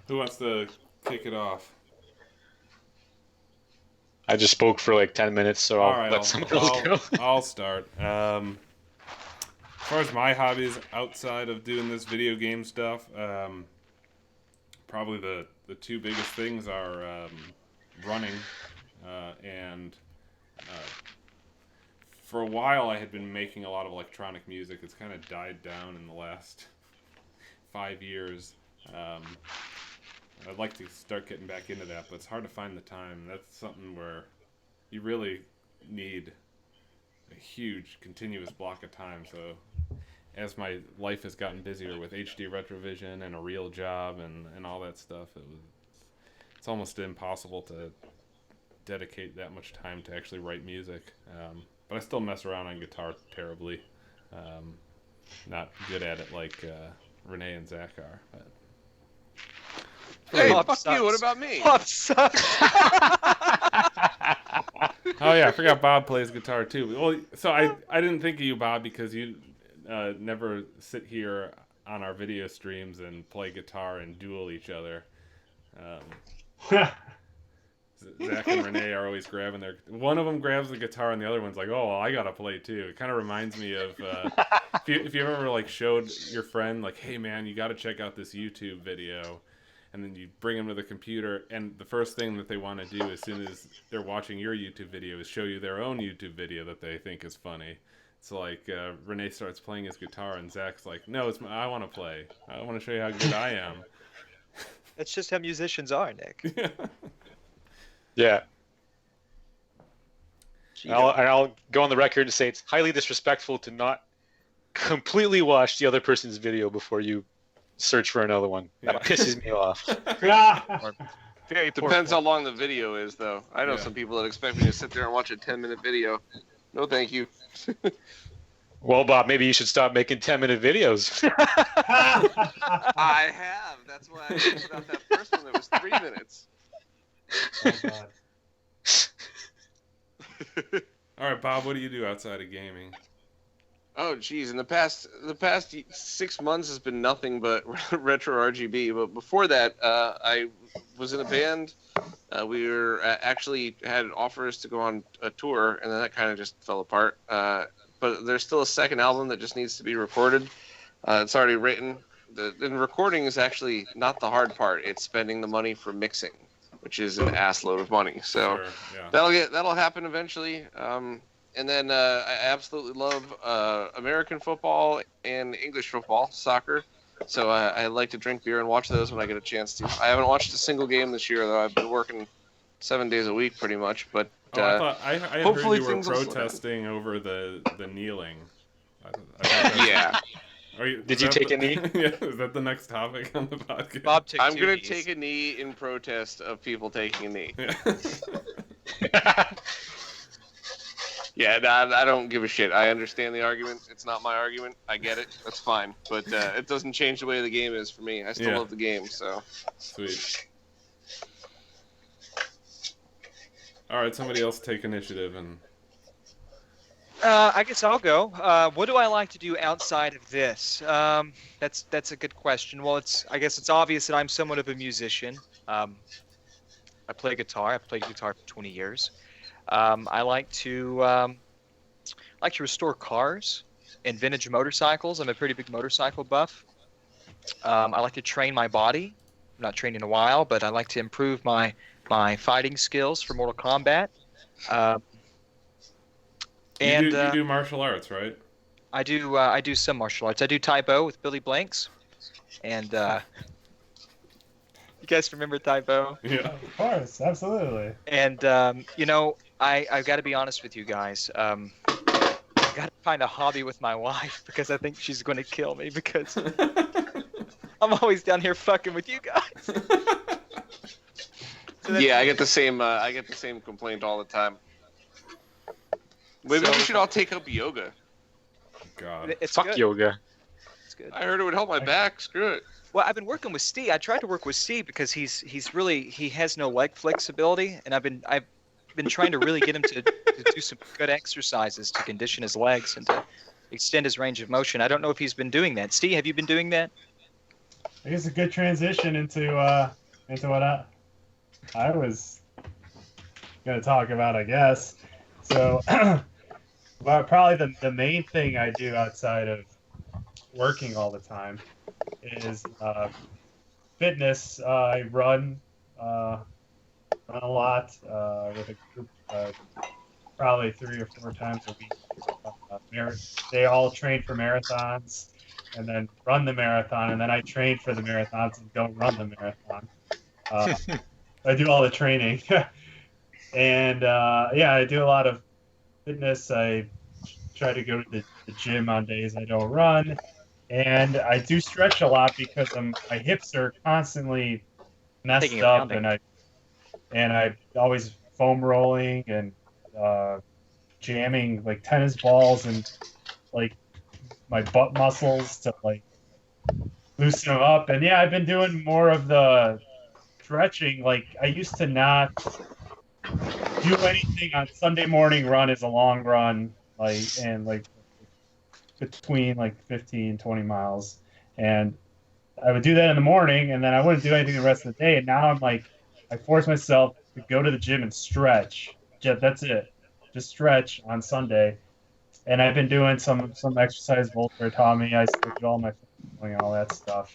Who wants to kick it off? I just spoke for like 10 minutes, so I'll let someone else go. I'll start. As far as my hobbies outside of doing this video game stuff, probably the two biggest things are running and for a while I had been making a lot of electronic music. It's kind of died down in the last 5 years. I'd like to start getting back into that, but it's hard to find the time. That's something where you really need a huge continuous block of time. So as my life has gotten busier with HD retrovision and a real job and all that stuff, it's almost impossible to dedicate that much time to actually write music. But I still mess around on guitar terribly. Not good at it like René and Zach are. But Hey, Pop fuck sucks. you. What about me? Pop sucks. Oh yeah, I forgot Bob plays guitar too. Well, so I didn't think of you, Bob, because you never sit here on our video streams and play guitar and duel each other. Zach and René are always grabbing their... One of them grabs the guitar and the other one's like, oh, well, I gotta play too. It kind of reminds me of... if you ever like showed your friend, like, hey man, you gotta check out this YouTube video. And then you bring them to the computer, and the first thing that they want to do as soon as they're watching your YouTube video is show you their own YouTube video that they think is funny. It's like René starts playing his guitar, and Zach's like, no, I want to play. I want to show you how good I am. That's just how musicians are, Nick. Yeah. I'll go on the record to say it's highly disrespectful to not completely watch the other person's video before you search for another one. That pisses me off. Very poor Depends how form. long the video is, though. I know some people that expect me to sit there and watch a 10-minute video. No, thank you. Well, Bob, maybe you should stop making 10-minute videos. I have. That's why I put out that first one that was 3 minutes. Oh, God. All right, Bob, what do you do outside of gaming? Oh, geez. In the past 6 months has been nothing but retro RGB. But before that, I was in a band. We were actually had offers to go on a tour, and then that kind of just fell apart. But there's still a second album that just needs to be recorded. It's already written. And recording is actually not the hard part. It's spending the money for mixing, which is an ass load of money. So Sure, yeah. that'll happen eventually. And then I absolutely love American football and English football, soccer. So I like to drink beer and watch those when I get a chance to. I haven't watched a single game this year, though. I've been working 7 days a week pretty much. But I had hopefully heard you were things will slow down. protesting over the kneeling. yeah, Did you take a knee? Yeah, is that the next topic on the podcast? Bob took I'm 2 going knees. to take a knee in protest of people taking a knee. Yeah. Yeah, I don't give a shit. I understand the argument. It's not my argument. I get it. That's fine. But it doesn't change the way the game is for me. I still love the game, so. Sweet. All right, somebody else take initiative and... I guess I'll go. What do I like to do outside of this? That's a good question. Well, I guess it's obvious that I'm somewhat of a musician. I play guitar. I've played guitar for 20 years. I like to restore cars and vintage motorcycles. I'm a pretty big motorcycle buff. I like to train my body. I'm not trained in a while, but I like to improve my fighting skills for Mortal Kombat. You do martial arts, right? I do some martial arts. I do Tai Bo with Billy Blanks, and you guys remember Typo? Yeah. Of course, absolutely. And I've got to be honest with you guys. I got to find a hobby with my wife because I think she's going to kill me because I'm always down here fucking with you guys. So Yeah, I get the same. I get the same complaint all the time. Maybe So- we should all take up yoga. God. It's Fuck good. yoga. It's good. I heard it would help my back. Screw it. Well, I've been working with Steve. I tried to work with Steve because he has no leg flexibility, and I've been trying to really get him to do some good exercises to condition his legs and to extend his range of motion. I don't know if he's been doing that. Steve, have you been doing that? I guess a good transition into what I was gonna talk about, I guess. So, well, probably the main thing I do outside of working all the time is fitness. I run a lot with a group, probably 3 or 4 times a week. They all train for marathons and then run the marathon, and then I train for the marathons and don't run the marathon. I do all the training. And yeah, I do a lot of fitness. I try to go to the gym on days I don't run. And I do stretch a lot because my hips are constantly messed Taking a up, pounding. and I always foam rolling and jamming like tennis balls and like my butt muscles to like loosen them up. And yeah, I've been doing more of the stretching. Like I used to not do anything on Sunday morning. Run is a long run, like between like 15, 20 miles. And I would do that in the morning, and then I wouldn't do anything the rest of the day. And now I'm like, I force myself to go to the gym and stretch. That's it. Just stretch on Sunday. And I've been doing some exercise Voultar taught me. I switched all my doing all that stuff.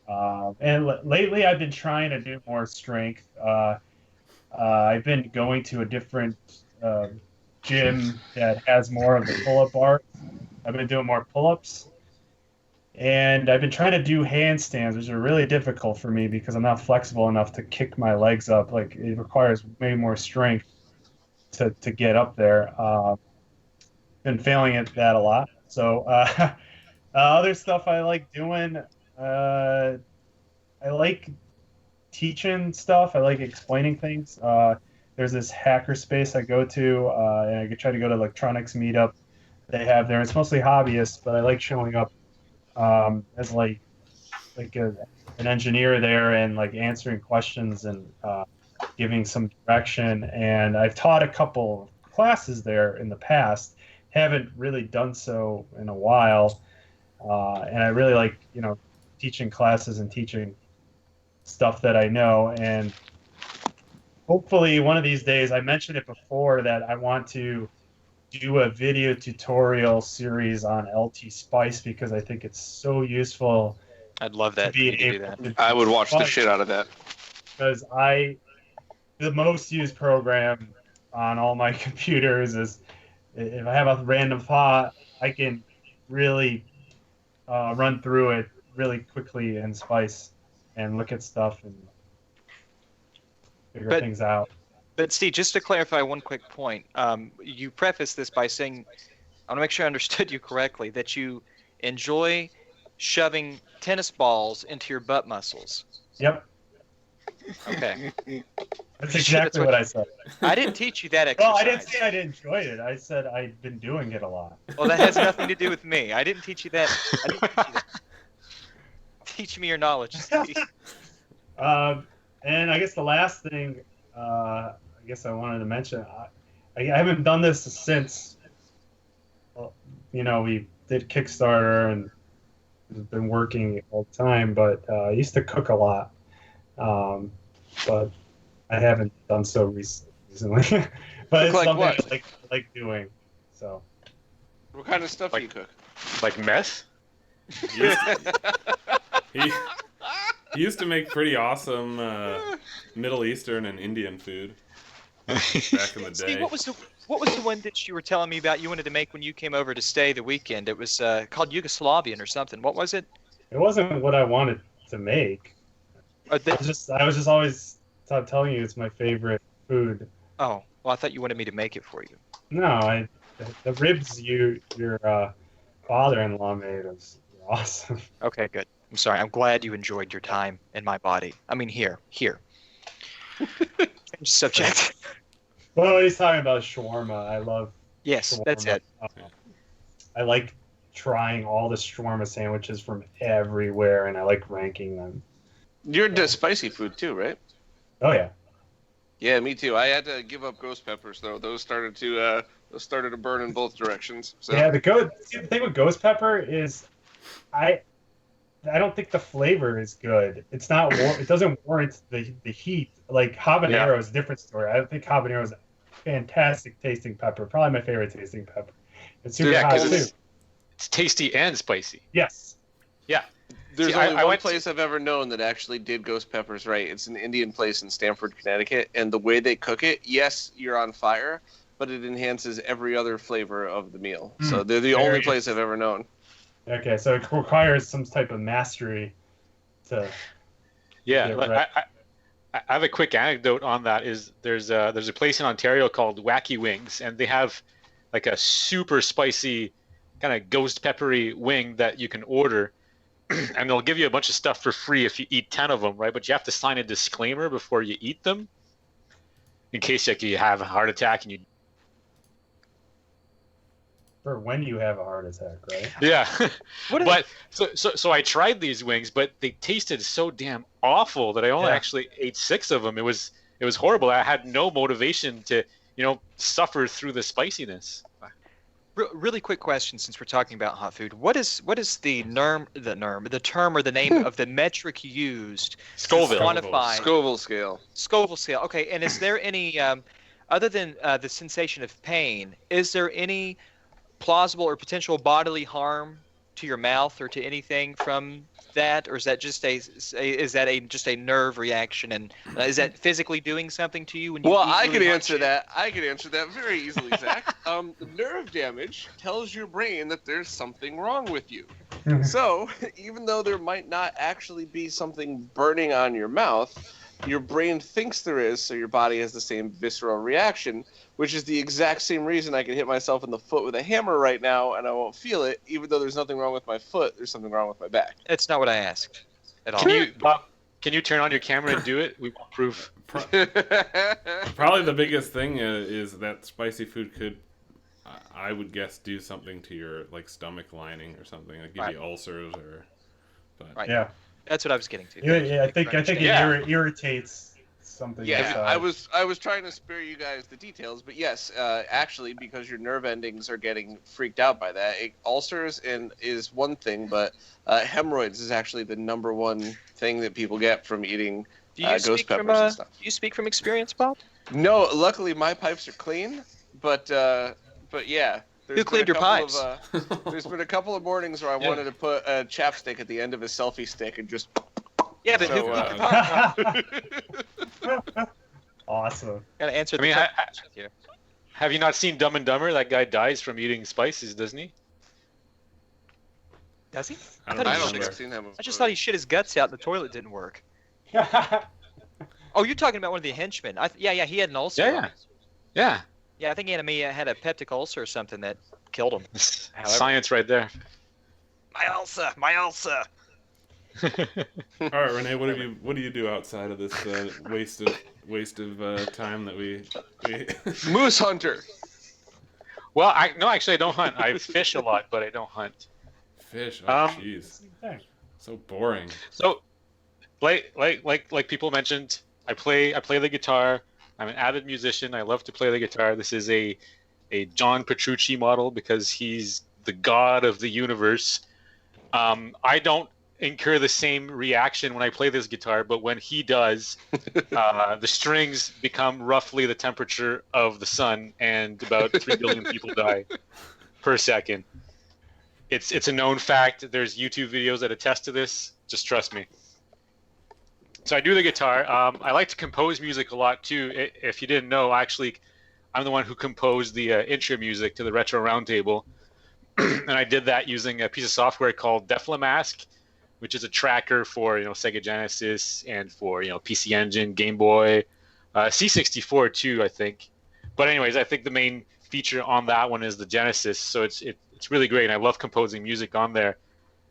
And lately I've been trying to do more strength. I've been going to a different gym that has more of the pull-up bar. I've been doing more pull-ups. And I've been trying to do handstands, which are really difficult for me because I'm not flexible enough to kick my legs up. Like it requires way more strength to get up there. Been failing at that a lot. So other stuff I like doing, I like teaching stuff. I like explaining things. There's this hacker space I go to, and I try to go to electronics meetup they have there. It's mostly hobbyists, but I like showing up as like an engineer there and like answering questions and giving some direction. And I've taught a couple classes there in the past. Haven't really done so in a while, and I really like teaching classes and teaching stuff that I know. And hopefully one of these days, I mentioned it before that I want to do a video tutorial series on LT Spice because I think it's so useful. I'd love that. To be You could do able that. to I would watch the Spice. shit out of that. Because the most used program on all my computers is, if I have a random thought, I can really run through it really quickly in Spice and look at stuff and figure things out. But Steve, just to clarify one quick point, you prefaced this by saying, I want to make sure I understood you correctly, that you enjoy shoving tennis balls into your butt muscles. Yep, Okay. that's Sure, exactly that's what what- I said. I didn't teach you that exercise. Well, I didn't say I enjoyed it. I said I'd been doing it a lot. Well, that has nothing to do with me. I didn't teach you that. I didn't teach you that. Teach me your knowledge, Steve. And I guess the last thing I guess I wanted to mention, I haven't done this since, we did Kickstarter and we've been working all the time, but I used to cook a lot. But I haven't done so recently. But it's Like something what? I like doing. So What kind of stuff do Like- you cook? Like meth? He used to make pretty awesome Middle Eastern and Indian food back in the Steve, day. what was the one that you were telling me about you wanted to make when you came over to stay the weekend? It was called Yugoslavian or something. What was it? it wasn't what I wanted to make. I was just always telling you it's my favorite food. Oh, well, I thought you wanted me to make it for you. No, the ribs your father-in-law made was awesome. Okay, good. I'm sorry. I'm glad you enjoyed your time in my body. I mean, here. Change subject. Well, he's talking about shawarma. I love Yes, shawarma. that's it. I like trying all the shawarma sandwiches from everywhere, and I like ranking them. You're into spicy food too, right? Oh yeah. Yeah, me too. I had to give up ghost peppers though. Those started to burn in both directions. So. Yeah, the thing with ghost pepper is, I don't think the flavor is good. It's not. It doesn't warrant the heat. Like habanero is a different story. I think habanero is a fantastic tasting pepper. Probably my favorite tasting pepper. It's super hot too. It's tasty and spicy. Yes. Yeah. There's only one place I've ever known that actually did ghost peppers right. It's an Indian place in Stamford, Connecticut, and the way they cook it, yes, you're on fire, but it enhances every other flavor of the meal. So they're the only place I've ever known. Okay, so it requires some type of mastery to. Yeah, right. I have a quick anecdote on that. There's a place in Ontario called Wacky Wings, and they have like a super spicy kind of ghost peppery wing that you can order. And they'll give you a bunch of stuff for free if you eat 10 of them, right? But you have to sign a disclaimer before you eat them, in case like you have a heart attack and you. For when you have a heart attack, right? Yeah, but so I tried these wings, but they tasted so damn awful that I only actually ate 6 of them. It was horrible. I had no motivation to suffer through the spiciness. Really quick question, since we're talking about hot food, what is the term or the name of the metric used Scoville. to quantify Scoville scale. Scoville scale? Okay, and is there any other than the sensation of pain? Is there any plausible or potential bodily harm to your mouth or to anything from that, or is that just a nerve reaction, and is that physically doing something to you when you Well, eat I really could hot answer shit? that. I could answer that very easily, Zach. Nerve damage tells your brain that there's something wrong with you. So, even though there might not actually be something burning on your mouth, your brain thinks there is, so your body has the same visceral reaction, which is the exact same reason I can hit myself in the foot with a hammer right now and I won't feel it, even though there's nothing wrong with my foot, there's something wrong with my back. That's not what I asked at all. Can you turn on your camera and do it? We want proof. Probably the biggest thing is that spicy food could, I would guess, do something to your stomach lining or something, like give you ulcers or. But. Right. Yeah. That's what I was getting to. Yeah, I think it irritates something. Yeah, inside. I was trying to spare you guys the details, but yes, actually, because your nerve endings are getting freaked out by that, ulcers is one thing, but hemorrhoids is actually the number one thing that people get from eating ghost peppers and stuff. Do you speak from experience, Bob? No, luckily my pipes are clean, but yeah. Who cleaned your pipes? There's been a couple of mornings where I wanted to put a chapstick at the end of a selfie stick and just. Yeah, but who cleaned your pipes? Awesome. Gotta answer the question here. Have you not seen Dumb and Dumber? That guy dies from eating spices, doesn't he? Does he? I don't think I've seen that movie. I just thought he shit his guts out and the toilet didn't work. Oh, you're talking about one of the henchmen. Yeah, he had an ulcer. Yeah. Yeah, I think he had a peptic ulcer or something that killed him. Science right there. My ulcer. All right, Renee, what do you do outside of this waste of time that we... Moose hunter. Well, I don't hunt. I fish a lot, but I don't hunt. Fish? Oh, jeez. So boring. So, like people mentioned, I play the guitar. I'm an avid musician. I love to play the guitar. This is a John Petrucci model because he's the god of the universe. I don't incur the same reaction when I play this guitar, but when he does, the strings become roughly the temperature of the sun, and about 3 billion people die per second. It's a known fact. There's YouTube videos that attest to this. Just trust me. So I do the guitar. I like to compose music a lot too. If you didn't know, actually, I'm the one who composed the intro music to the Retro Roundtable, and I did that using a piece of software called Deflamask. which is a tracker for Sega Genesis and for PC Engine, Game Boy, C64 too, I think. But anyways, I think the main feature on that one is the Genesis, so it's really great, and I love composing music on there,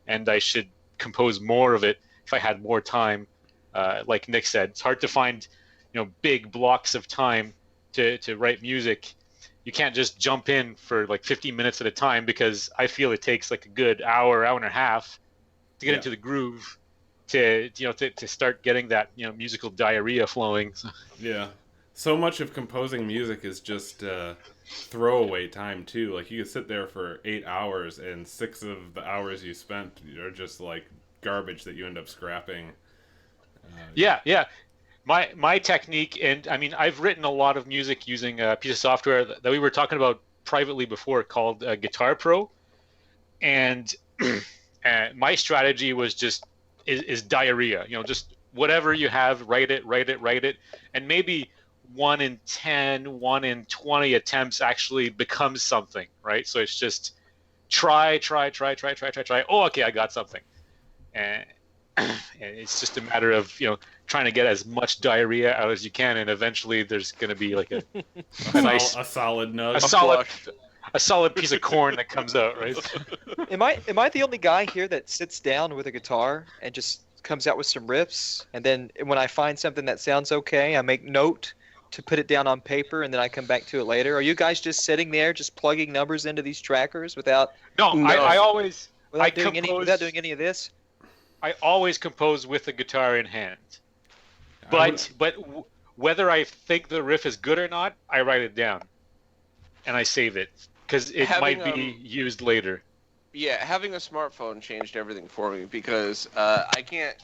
and I should compose more of it if I had more time. Like Nick said, it's hard to find big blocks of time to write music. You can't just jump in for like 15 minutes at a time, because I feel it takes like a good hour and a half to get into the groove, to start getting that musical diarrhea flowing. Yeah, so much of composing music is just throwaway time too. Like you could sit there for 8 hours, and 6 of the hours you spent are just like garbage that you end up scrapping. Yeah. My technique, and I mean, I've written a lot of music using a piece of software that we were talking about privately before called Guitar Pro, and my strategy was just is diarrhea. Just whatever you have, write it, and maybe 1 in 10, 1 in 20 attempts actually becomes something, right? So it's just try. Oh, okay, I got something, and it's just a matter of trying to get as much diarrhea out as you can, and eventually there's going to be like a nice, a solid nug, a solid piece of corn that comes out, right? Am I the only guy here that sits down with a guitar and just comes out with some riffs, and then when I find something that sounds okay, I make note to put it down on paper, and then I come back to it later? Are you guys just sitting there just plugging numbers into these trackers without I always doing any of this? I always compose with the guitar in hand. But whether I think the riff is good or not, I write it down and I save it, because it might be used later. Yeah, having a smartphone changed everything for me, because I can't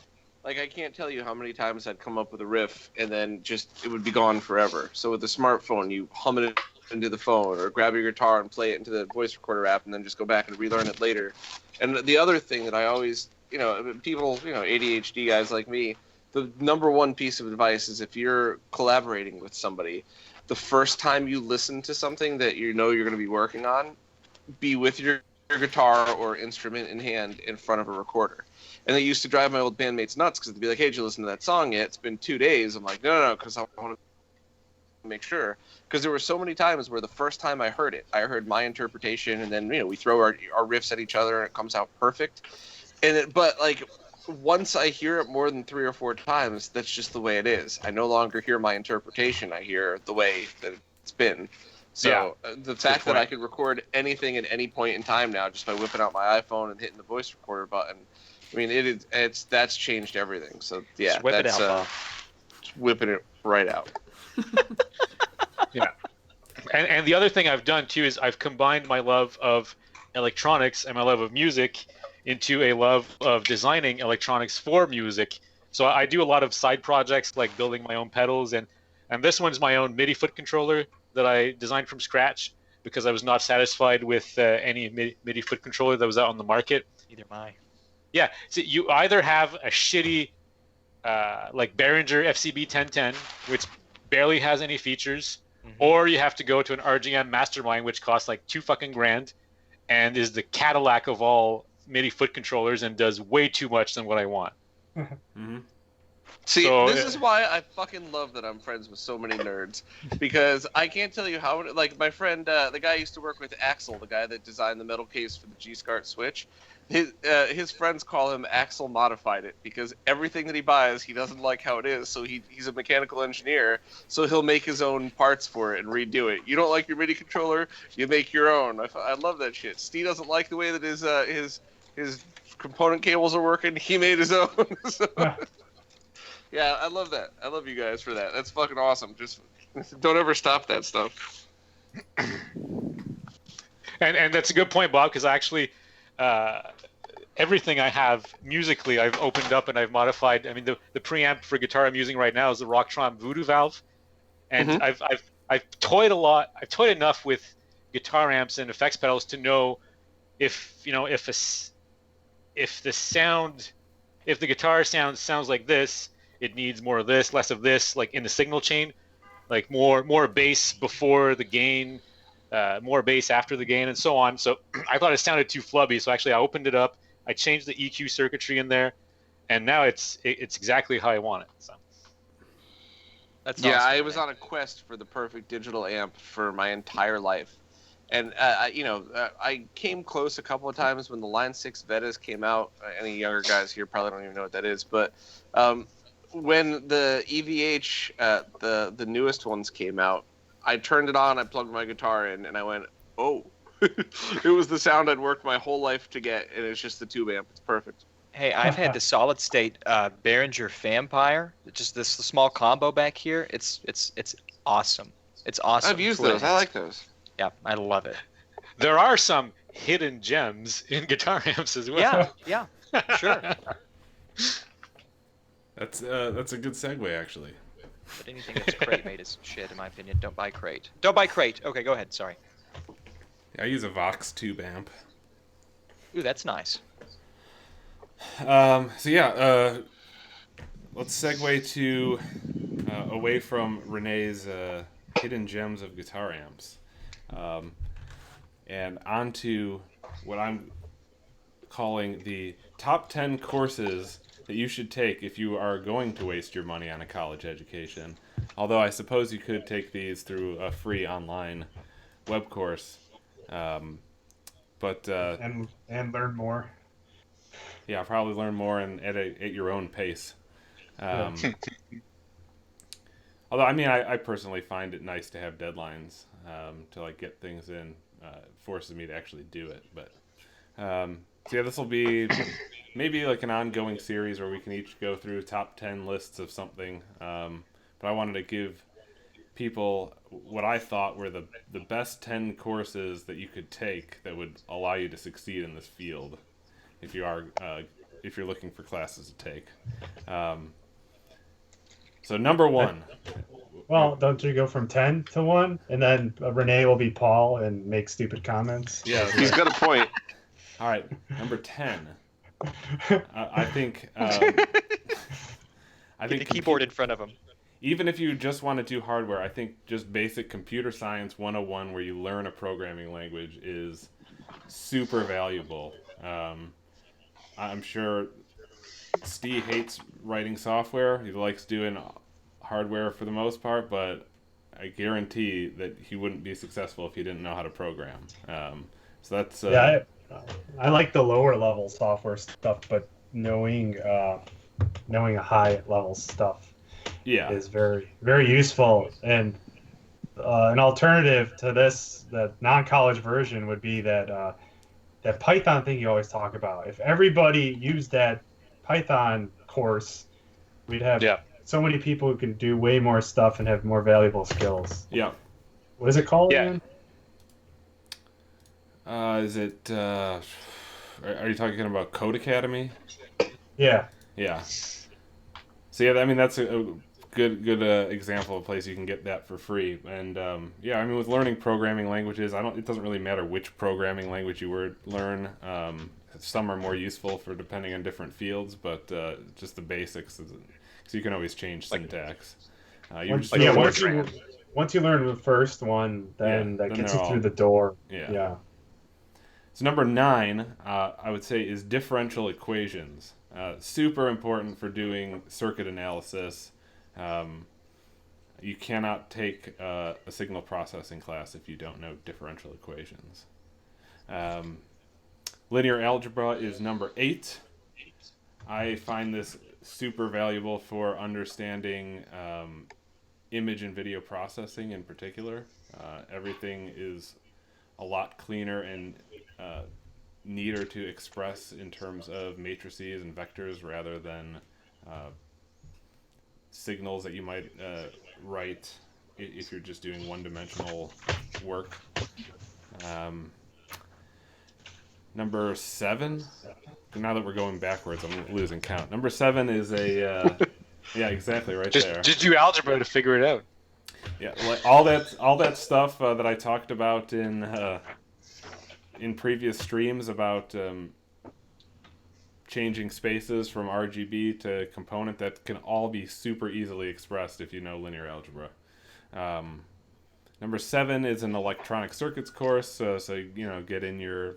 tell you how many times I'd come up with a riff and then it would be gone forever. So with the smartphone, you hum it into the phone, or grab your guitar and play it into the voice recorder app, and then just go back and relearn it later. And the other thing that I always, people, ADHD guys like me, the number one piece of advice is, if you're collaborating with somebody, the first time you listen to something that you're going to be working on, be with your guitar or instrument in hand in front of a recorder. And they used to drive my old bandmates nuts, because they'd be like, "Hey, did you listen to that song yet? It's been 2 days." I'm like, no, because I want to make sure. Because there were so many times where the first time I heard it, I heard my interpretation, and then we throw our riffs at each other and it comes out perfect. But once I hear it more than 3 or 4 times, that's just the way it is. I no longer hear my interpretation. I hear the way that it's been. So the fact that I can record anything at any point in time now, just by whipping out my iPhone and hitting the voice recorder button, I mean, that's changed everything. So yeah, that's whipping it right out. Yeah. And the other thing I've done too is I've combined my love of electronics and my love of music into a love of designing electronics for music. So I do a lot of side projects, like building my own pedals, and this one's my own MIDI foot controller that I designed from scratch, because I was not satisfied with any MIDI foot controller that was out on the market. Neither am I. Yeah, so you either have a shitty like Behringer FCB 1010, which barely has any features, or you have to go to an RGM Mastermind, which costs like $2,000 and is the Cadillac of all MIDI foot controllers and does way too much than what I want. See, this is why I fucking love that I'm friends with so many nerds, because I can't tell you how, like, my friend, the guy I used to work with, Axel, the guy that designed the metal case for the G-SCART Switch, his friends call him Axel Modified It, because everything that he buys, he doesn't like how it is, so he's a mechanical engineer, so he'll make his own parts for it and redo it. You don't like your MIDI controller, you make your own. I love that shit. Steve doesn't like the way that his component cables are working, he made his own. So. Yeah, I love that. I love you guys for that. That's fucking awesome. Just don't ever stop that stuff. And that's a good point, Bob, because actually everythth I have musically I've opened up and I've modified. I mean, the preamp for guitar I'm using right now is the Rocktron Voodoo valve, and I've toyed a lot. I've toyed enough with guitar amps and effects pedals to know if the guitar sounds like this, it needs more of this, less of this, like in the signal chain, like more bass before the gain, more bass after the gain, and so on. So I thought it sounded too flubby, so actually I opened it up I changed the EQ circuitry in there, and now it's exactly how I want it. So. That's Yeah, awesome, I was René. on a quest for the perfect digital amp for my entire life. And, I came close a couple of times when the Line 6 Vetas came out. Any younger guys here probably don't even know what that is. But when the EVH, the newest ones came out, I turned it on, I plugged my guitar in, and I went, oh. It was the sound I'd worked my whole life to get, and it's just the tube amp. It's perfect. Hey, I've had the solid state Behringer Vampire, just this small combo back here. It's awesome. It's awesome. I've used for what those. it I is. like those. Yeah, I love it. There are some hidden gems in guitar amps as well. Yeah, sure. That's a good segue, actually. But anything that's crate made is shit, in my opinion. Don't buy crate. Don't buy crate. Okay, go ahead. Sorry. I use a Vox tube amp. Ooh, that's nice. Let's segue to away from René's hidden gems of guitar amps, and onto what I'm calling the top 10 courses that you should take if you are going to waste your money on a college education. Although I suppose you could take these through a free online web course, and learn more. Yeah, probably learn more and at your own pace. Although, I mean, I personally find it nice to have deadlines to like get things in. It forces me to actually do it. But this will be maybe like an ongoing series where we can each go through top 10 lists of something. But I wanted to give people what I thought were the best 10 courses that you could take that would allow you to succeed in this field. If you're looking for classes to take. So number one. Well, don't you go from 10 to 1, and then René will be Paul and make stupid comments? Yeah, He's got a point. All right, number 10. I think. Get the keyboard in front of him. Even if you just want to do hardware, I think just basic computer science 101, where you learn a programming language, is super valuable. I'm sure Steve hates writing software. He likes doing hardware for the most part, but I guarantee that he wouldn't be successful if he didn't know how to program. So that's I like the lower level software stuff, but knowing a high level stuff is very, very useful. And an alternative to this, the non-college version, would be that Python thing you always talk about. If everybody used that Python course, we'd have so many people who can do way more stuff and have more valuable skills. Yeah. What is it called again? Is it? Are you talking about Code Academy? Yeah. Yeah. So yeah, I mean that's a good example of a place you can get that for free. And I mean with learning programming languages, it doesn't really matter which programming language you learn. Some are more useful for depending on different fields, but just the basics, so you can always change syntax. Once you learn the first one, then that gets you through the door. Yeah. So number 9, I would say, is differential equations. Super important for doing circuit analysis. You cannot take a signal processing class if you don't know differential equations. Linear algebra is number 8. I find this super valuable for understanding image and video processing in particular. Everything is a lot cleaner and neater to express in terms of matrices and vectors rather than signals that you might write if you're just doing one-dimensional work. Number 7, now that we're going backwards, I'm losing count. Number 7 is a yeah, exactly, right there. Just do algebra to figure it out. Yeah, like all that stuff that I talked about in previous streams about changing spaces from RGB to component, that can all be super easily expressed if you know linear algebra. Number 7 is an electronic circuits course, so get in your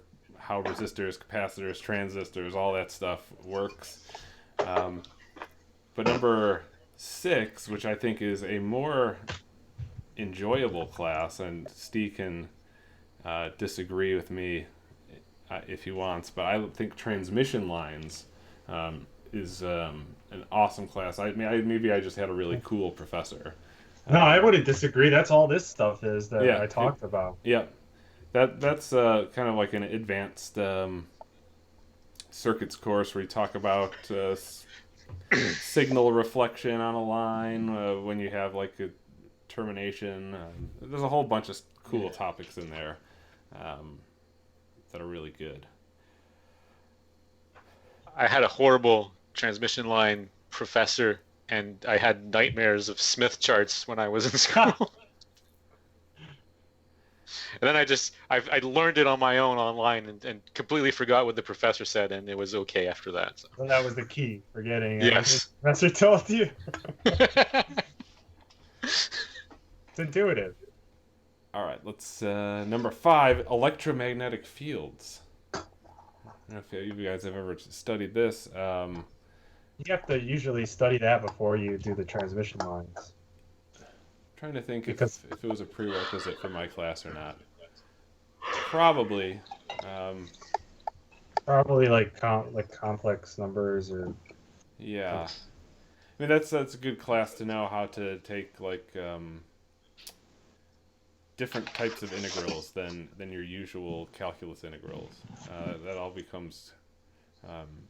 how resistors, capacitors, transistors, all that stuff works. But number 6, which I think is a more enjoyable class, and Steve can disagree with me if he wants, but I think transmission lines is an awesome class. Maybe I just had a really cool professor. No, I wouldn't disagree. That's all this stuff is that I talked about. Yeah, that's kind of like an advanced circuits course where you talk about signal reflection on a line when you have like a termination. There's a whole bunch of cool topics in there that are really good. I had a horrible transmission line professor, and I had nightmares of Smith charts when I was in school. And then I learned it on my own online and completely forgot what the professor said, and it was okay after that. So. Well, that was the key for getting Yes. The professor told you. It's intuitive. All right, let's number 5, electromagnetic fields. I don't know if you guys have ever studied this. You have to usually study that before you do the transmission lines. I'm trying to think if it was a prerequisite for my class or not. Probably. Probably like complex numbers or. Yeah. I mean that's a good class to know how to take like different types of integrals than your usual calculus integrals. That all becomes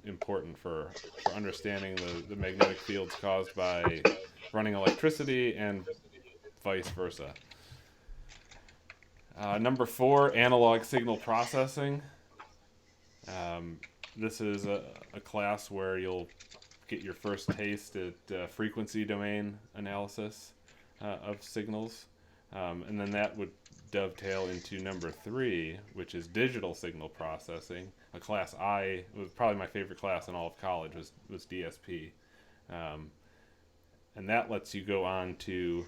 important for understanding the magnetic fields caused by running electricity and vice versa. Number 4, analog signal processing. This is a class where you'll get your first taste at frequency domain analysis of signals. And then that would dovetail into number 3, which is digital signal processing. A class it was probably my favorite class in all of college was DSP. And that lets you go on to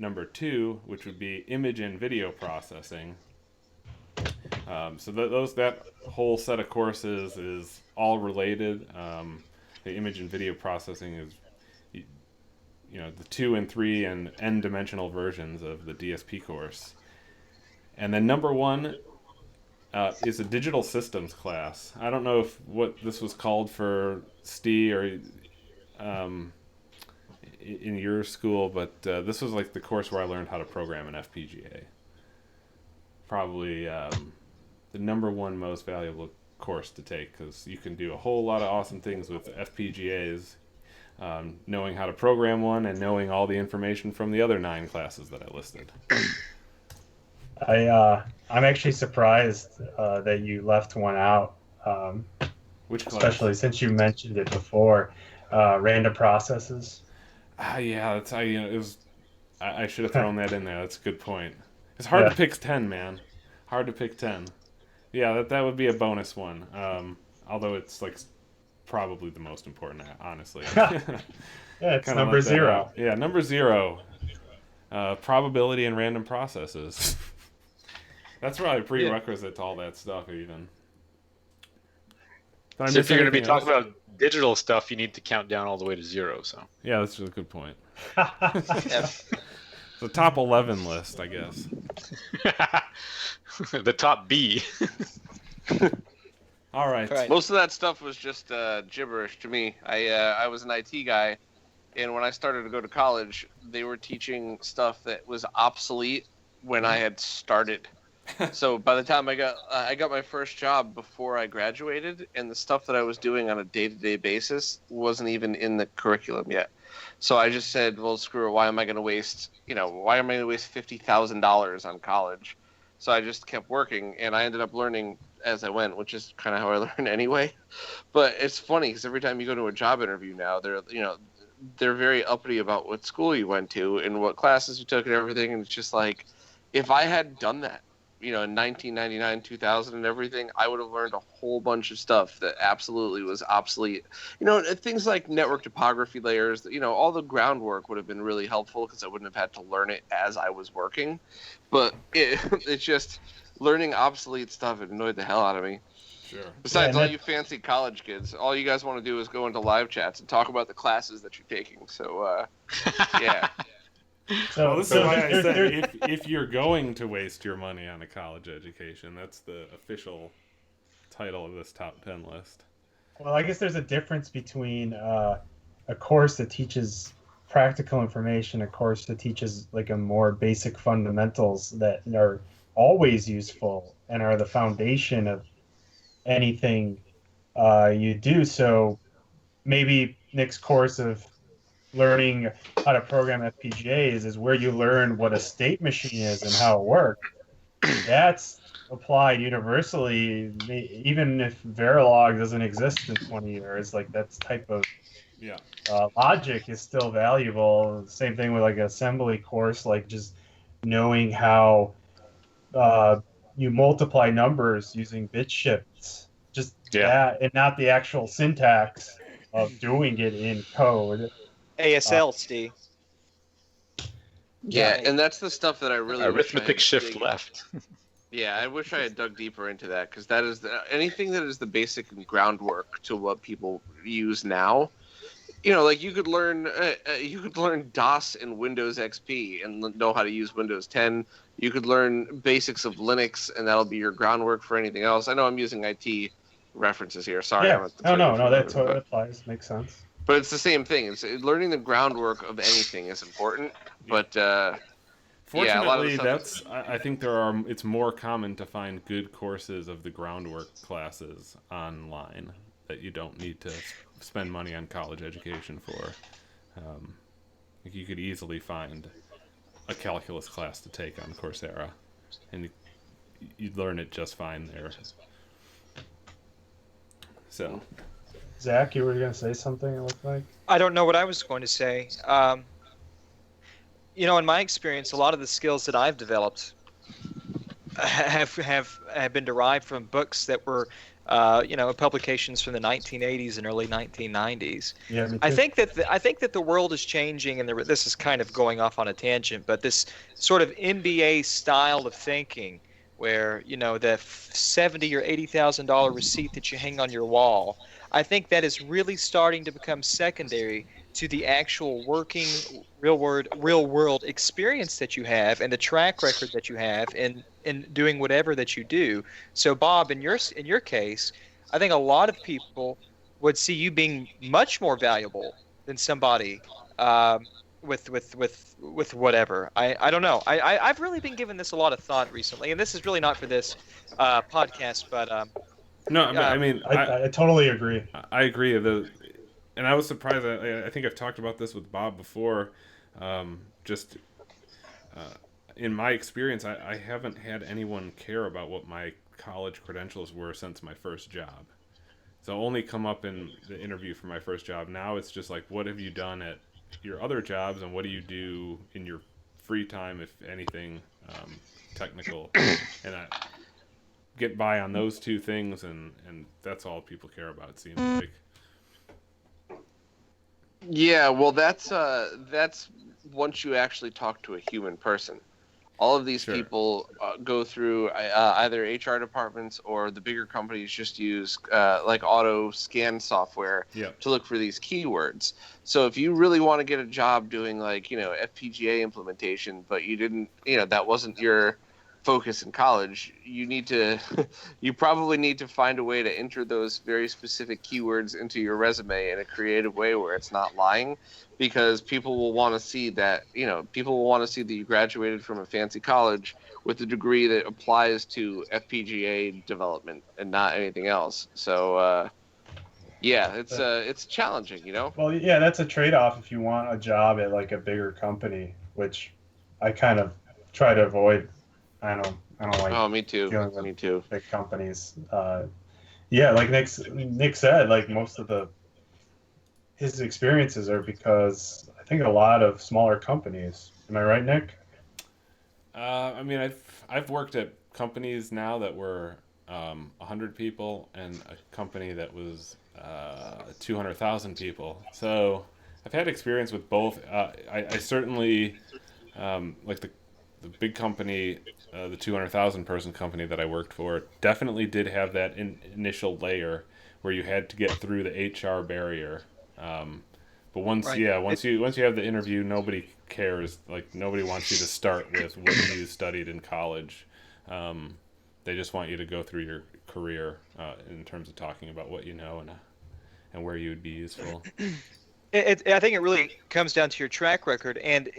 number 2, which would be image and video processing. So that whole set of courses is all related. The image and video processing is the 2 and 3 and n-dimensional versions of the DSP course. And then number 1 is a digital systems class. I don't know what this was called for STE or in your school, but this was like the course where I learned how to program an FPGA. Probably the number 1 most valuable course to take, because you can do a whole lot of awesome things with FPGAs. Knowing how to program one and knowing all the information from the other 9 classes that I listed. I'm actually surprised that you left one out. Which class? Especially since you mentioned it before, random processes. Yeah, that's how it was. I should have thrown that in there. That's a good point. It's hard to pick 10, man. Hard to pick 10. Yeah, that would be a bonus one. Although it's like probably the most important, honestly. Yeah, it's number 0. Yeah, number 0. Probability and random processes. That's probably a prerequisite to all that stuff, even. So if you're going to be talking about digital stuff, you need to count down all the way to 0. So yeah, that's a good point. The top 11 list, I guess. The top B. All right. Most of that stuff was just gibberish to me. I was an IT guy, and when I started to go to college, they were teaching stuff that was obsolete when I had started. So by the time I got my first job before I graduated, and the stuff that I was doing on a day-to-day basis wasn't even in the curriculum yet. So I just said, well, screw it. Why am I going to waste $50,000 on college? So I just kept working, and I ended up learning as I went, which is kind of how I learned anyway. But it's funny because every time you go to a job interview now, they're very uppity about what school you went to and what classes you took and everything. And it's just like, if I had done that, in 1999, 2000 and everything, I would have learned a whole bunch of stuff that absolutely was obsolete. Things like network topography layers, all the groundwork would have been really helpful because I wouldn't have had to learn it as I was working. But it's just, learning obsolete stuff annoyed the hell out of me. Sure. Besides, Yeah, all you fancy college kids, all you guys want to do is go into live chats and talk about the classes that you're taking. So, yeah. So, Well, this so is why I there- said there- if you're going to waste your money on a college education, that's the official title of this top 10 list. well, I guess there's a difference between a course that teaches practical information, a course that teaches like a more basic fundamentals that are always useful and are the foundation of anything you do. So maybe Nick's course of learning how to program FPGAs is where you learn what a state machine is and how it works. That's applied universally, even if Verilog doesn't exist in 20 years. Like that type of Yeah. logic is still valuable. Same thing with like an assembly course, like just knowing how you multiply numbers using bit shifts. Just that, and not the actual syntax of doing it in code. ASL, Steve. Yeah, and that's the stuff that I really Arithmetic wish I had shift dig- left. Yeah, I wish I had dug deeper into that because that is anything that is the basic groundwork to what people use now. You know, like you could learn DOS and Windows XP and know how to use Windows 10. You could learn basics of Linux, and that'll be your groundwork for anything else. I know I'm using IT references here. Sorry. Yeah. No, that totally applies. Makes sense. But it's the same thing. It's learning the groundwork of anything is important. But Fortunately, a lot of the stuff I think it's more common to find good courses of the groundwork classes online that you don't need to spend money on college education for. Like you could easily find a calculus class to take on Coursera, and you'd learn it just fine there. So, Zach, you were going to say something, it looked like? I don't know what I was going to say. In my experience, a lot of the skills that I've developed have been derived from books that were, publications from the 1980s and early 1990s. Yeah, me too. I think that the world is changing, and this is kind of going off on a tangent, but this sort of MBA style of thinking, where the $70,000 or $80,000 receipt that you hang on your wall, I think that is really starting to become secondary to the actual working real world experience that you have and the track record that you have in doing whatever that you do. So Bob, in your case, I think a lot of people would see you being much more valuable than somebody with whatever. I don't know. I've really been giving this a lot of thought recently, and this is really not for this podcast, but no, I mean, I totally agree. I agree. And I was surprised. I think I've talked about this with Bob before. In my experience, I haven't had anyone care about what my college credentials were since my first job. So only come up in the interview for my first job. Now it's just like, what have you done at your other jobs, and what do you do in your free time, if anything, technical? And I get by on those two things, and that's all people care about, it seems like. Yeah, well, that's once you actually talk to a human person. All of these people go through either HR departments, or the bigger companies just use like auto scan software to look for these keywords. So if you really want to get a job doing FPGA implementation, but you didn't, that wasn't your focus in college, you probably need to find a way to enter those very specific keywords into your resume in a creative way where it's not lying, because people will want to see that you graduated from a fancy college with a degree that applies to FPGA development and not anything else. So it's challenging, Well, yeah, that's a trade-off if you want a job at like a bigger company, which I kind of try to avoid. I don't like. Oh, me too. Dealing with Me too. big companies. Like Nick said, like most of his experiences are because I think a lot of smaller companies. Am I right, Nick? I mean, I've worked at companies now that were 100 people, and a company that was 200,000 people. So I've had experience with both. I certainly like the big company, the 200,000 person company that I worked for, definitely did have that initial layer where you had to get through the HR barrier. But once you have the interview, nobody cares. Like, nobody wants you to start with what you studied in college. They just want you to go through your career in terms of talking about what you know and where you would be useful. I think it really comes down to your track record. And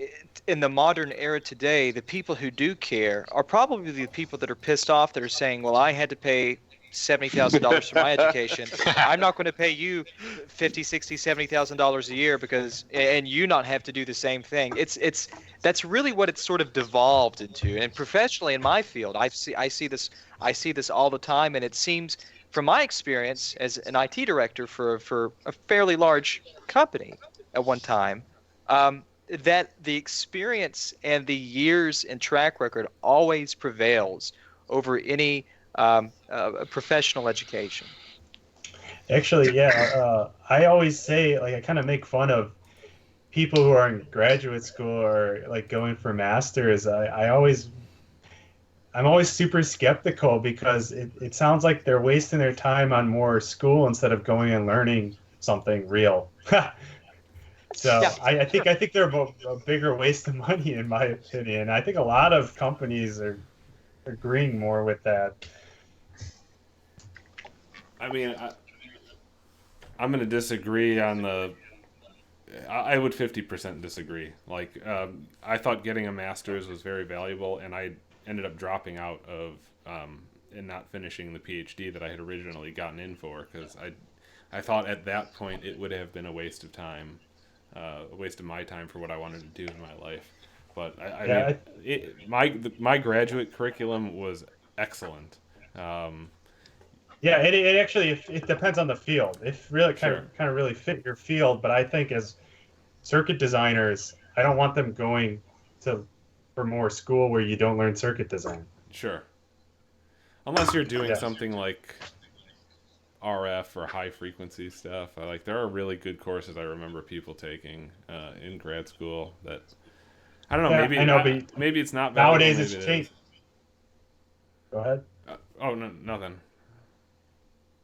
in the modern era today, the people who do care are probably the people that are pissed off, that are saying, well, I had to pay $70,000 for my education. I'm not going to pay you $50,000, $60,000, $70,000 a year and you not have to do the same thing. That's really what it's sort of devolved into. And professionally in my field, I see this all the time, and it seems, from my experience as an IT director for a fairly large company at one time, that the experience and the years and track record always prevails over any professional education. Actually, yeah. I always say, like, I kind of make fun of people who are in graduate school or like going for masters. I'm always super skeptical because it sounds like they're wasting their time on more school instead of going and learning something real. So yeah. I think they're a bigger waste of money, in my opinion. I think a lot of companies are agreeing more with that. I mean, I'm going to disagree on I would 50% disagree. Like, I thought getting a master's was very valuable, and I ended up dropping out of and not finishing the PhD that I had originally gotten in for, because I thought at that point it would have been a waste of time, a waste of my time for what I wanted to do in my life. But my graduate curriculum was excellent. Yeah, it actually it depends on the field. It really kind of really fit your field, but I think as circuit designers, I don't want them going for more school where you don't learn circuit design. Sure. Unless you're doing something like RF or high frequency stuff. Like, there are really good courses I remember people taking in grad school that I don't know, maybe it's not valuable. Nowadays it's changed. Go ahead. Nothing.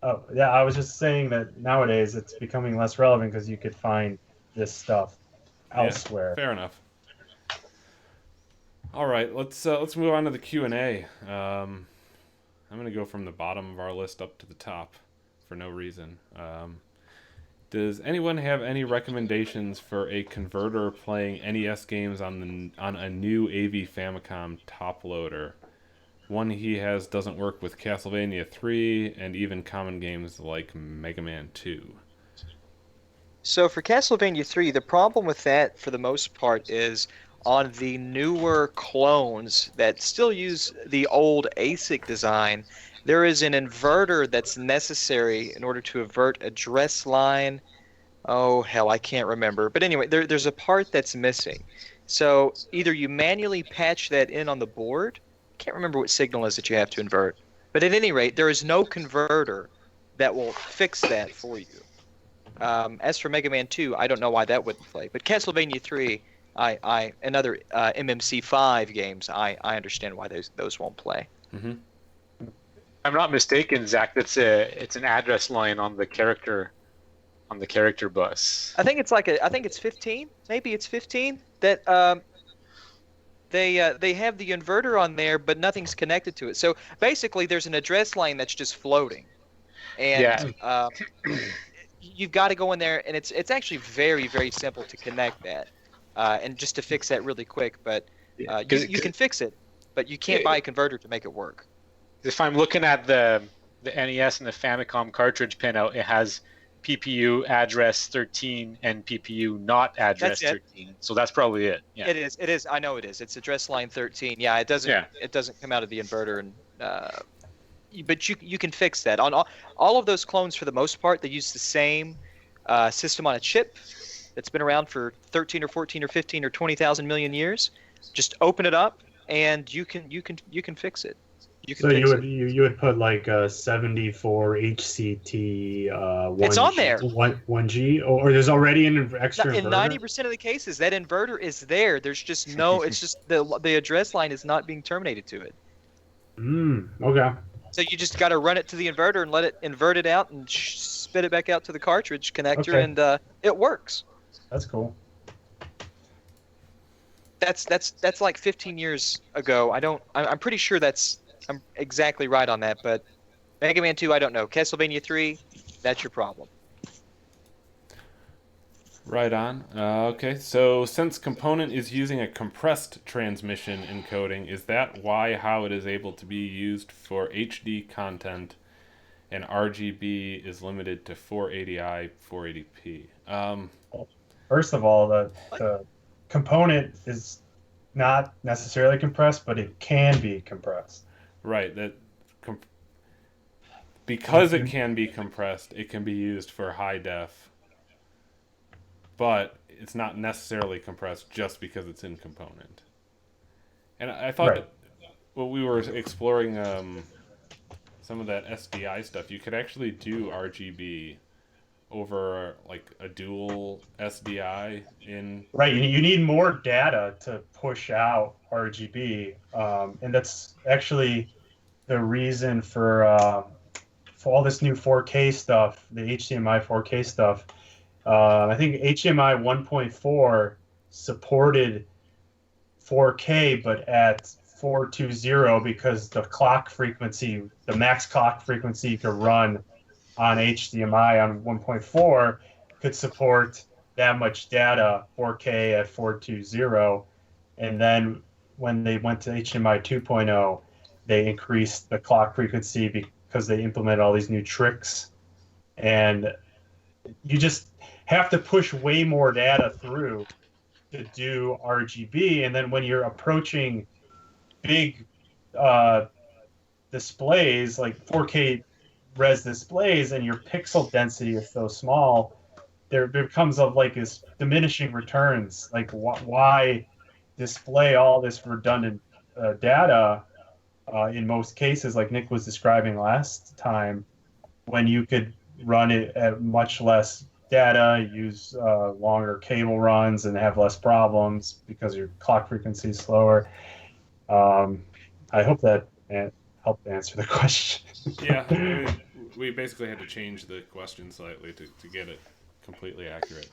Oh, yeah, I was just saying that nowadays it's becoming less relevant because you could find this stuff elsewhere. Fair enough. All right, let's move on to the Q&A. I'm going to go from the bottom of our list up to the top for no reason. Does anyone have any recommendations for a converter playing NES games on a new AV Famicom top loader? One he has doesn't work with Castlevania 3 and even common games like Mega Man 2. So for Castlevania 3, the problem with that, for the most part, is on the newer clones that still use the old ASIC design, there is an inverter that's necessary in order to avert a address line. Oh, hell, I can't remember. But anyway, there's a part that's missing. So either you manually patch that in on the board. Can't remember what signal is that you have to invert. But at any rate, there is no converter that will fix that for you. As for Mega Man 2, I don't know why that wouldn't play. But Castlevania 3, and other MMC5 games, I understand why those won't play. Mm-hmm. I'm not mistaken, Zach. It's an address line on the character bus. I think it's 15. Maybe it's 15 that they have the inverter on there, but nothing's connected to it. So basically, there's an address line that's just floating, and you've got to go in there, and it's actually very, very simple to connect that, and just to fix that really quick. But you can fix it, but you can't buy a converter to make it work. If I'm looking at the NES and the Famicom cartridge pinout, it has PPU address 13 and PPU not address 13. So that's probably it. Yeah. It is. I know it is. It's address line 13. Yeah, it doesn't come out of the inverter, and but you can fix that. On all of those clones, for the most part, they use the same system on a chip that's been around for 13 or 14 or 15 or 20,000 million years. Just open it up, and you can fix it. You can So fix it. you would put like a 74 HCT It's on there. 1G, or there's already an extra In inverter. 90% of the cases, that inverter is there. There's just no. It's just the address line is not being terminated to it. Okay. So you just got to run it to the inverter and let it invert it out and spit it back out to the cartridge connector, Okay. and it works. That's cool. That's like 15 years ago. I'm pretty sure I'm exactly right on that, but Mega Man 2, I don't know. Castlevania 3, that's your problem. Right on. Okay, so since component is using a compressed transmission encoding, is that how it is able to be used for HD content and RGB is limited to 480i, 480p? First of all, the component is not necessarily compressed, but it can be compressed. Right, because it can be compressed, it can be used for high def, but it's not necessarily compressed just because it's in component. And I thought Right. when we were exploring some of that SDI stuff, you could actually do RGB over like a dual SDI in. Right, you need more data to push out RGB, and that's actually the reason for all this new 4K stuff, the HDMI 4K stuff. I think HDMI 1.4 supported 4K, but at 420 because the clock frequency, the max clock frequency you could run on HDMI on 1.4 could support that much data, 4K at 420. And then when they went to HDMI 2.0, they increased the clock frequency because they implemented all these new tricks. And you just have to push way more data through to do RGB. And then when you're approaching big displays, like 4K res displays, and your pixel density is so small, there becomes this diminishing returns. Like, why display all this redundant data in most cases, like Nick was describing last time, when you could run it at much less data, use longer cable runs, and have less problems because your clock frequency is slower. I hope that helped answer the question. Yeah, I mean, we basically had to change the question slightly to get it completely accurate.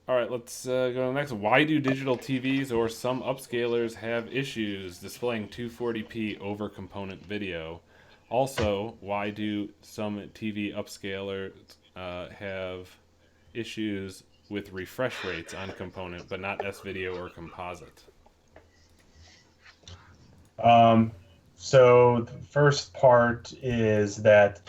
All right, let's go to the next one. Why do digital TVs or some upscalers have issues displaying 240p over component video? Also, why do some TV upscalers have issues with refresh rates on component, but not S-video or composite? So the first part is that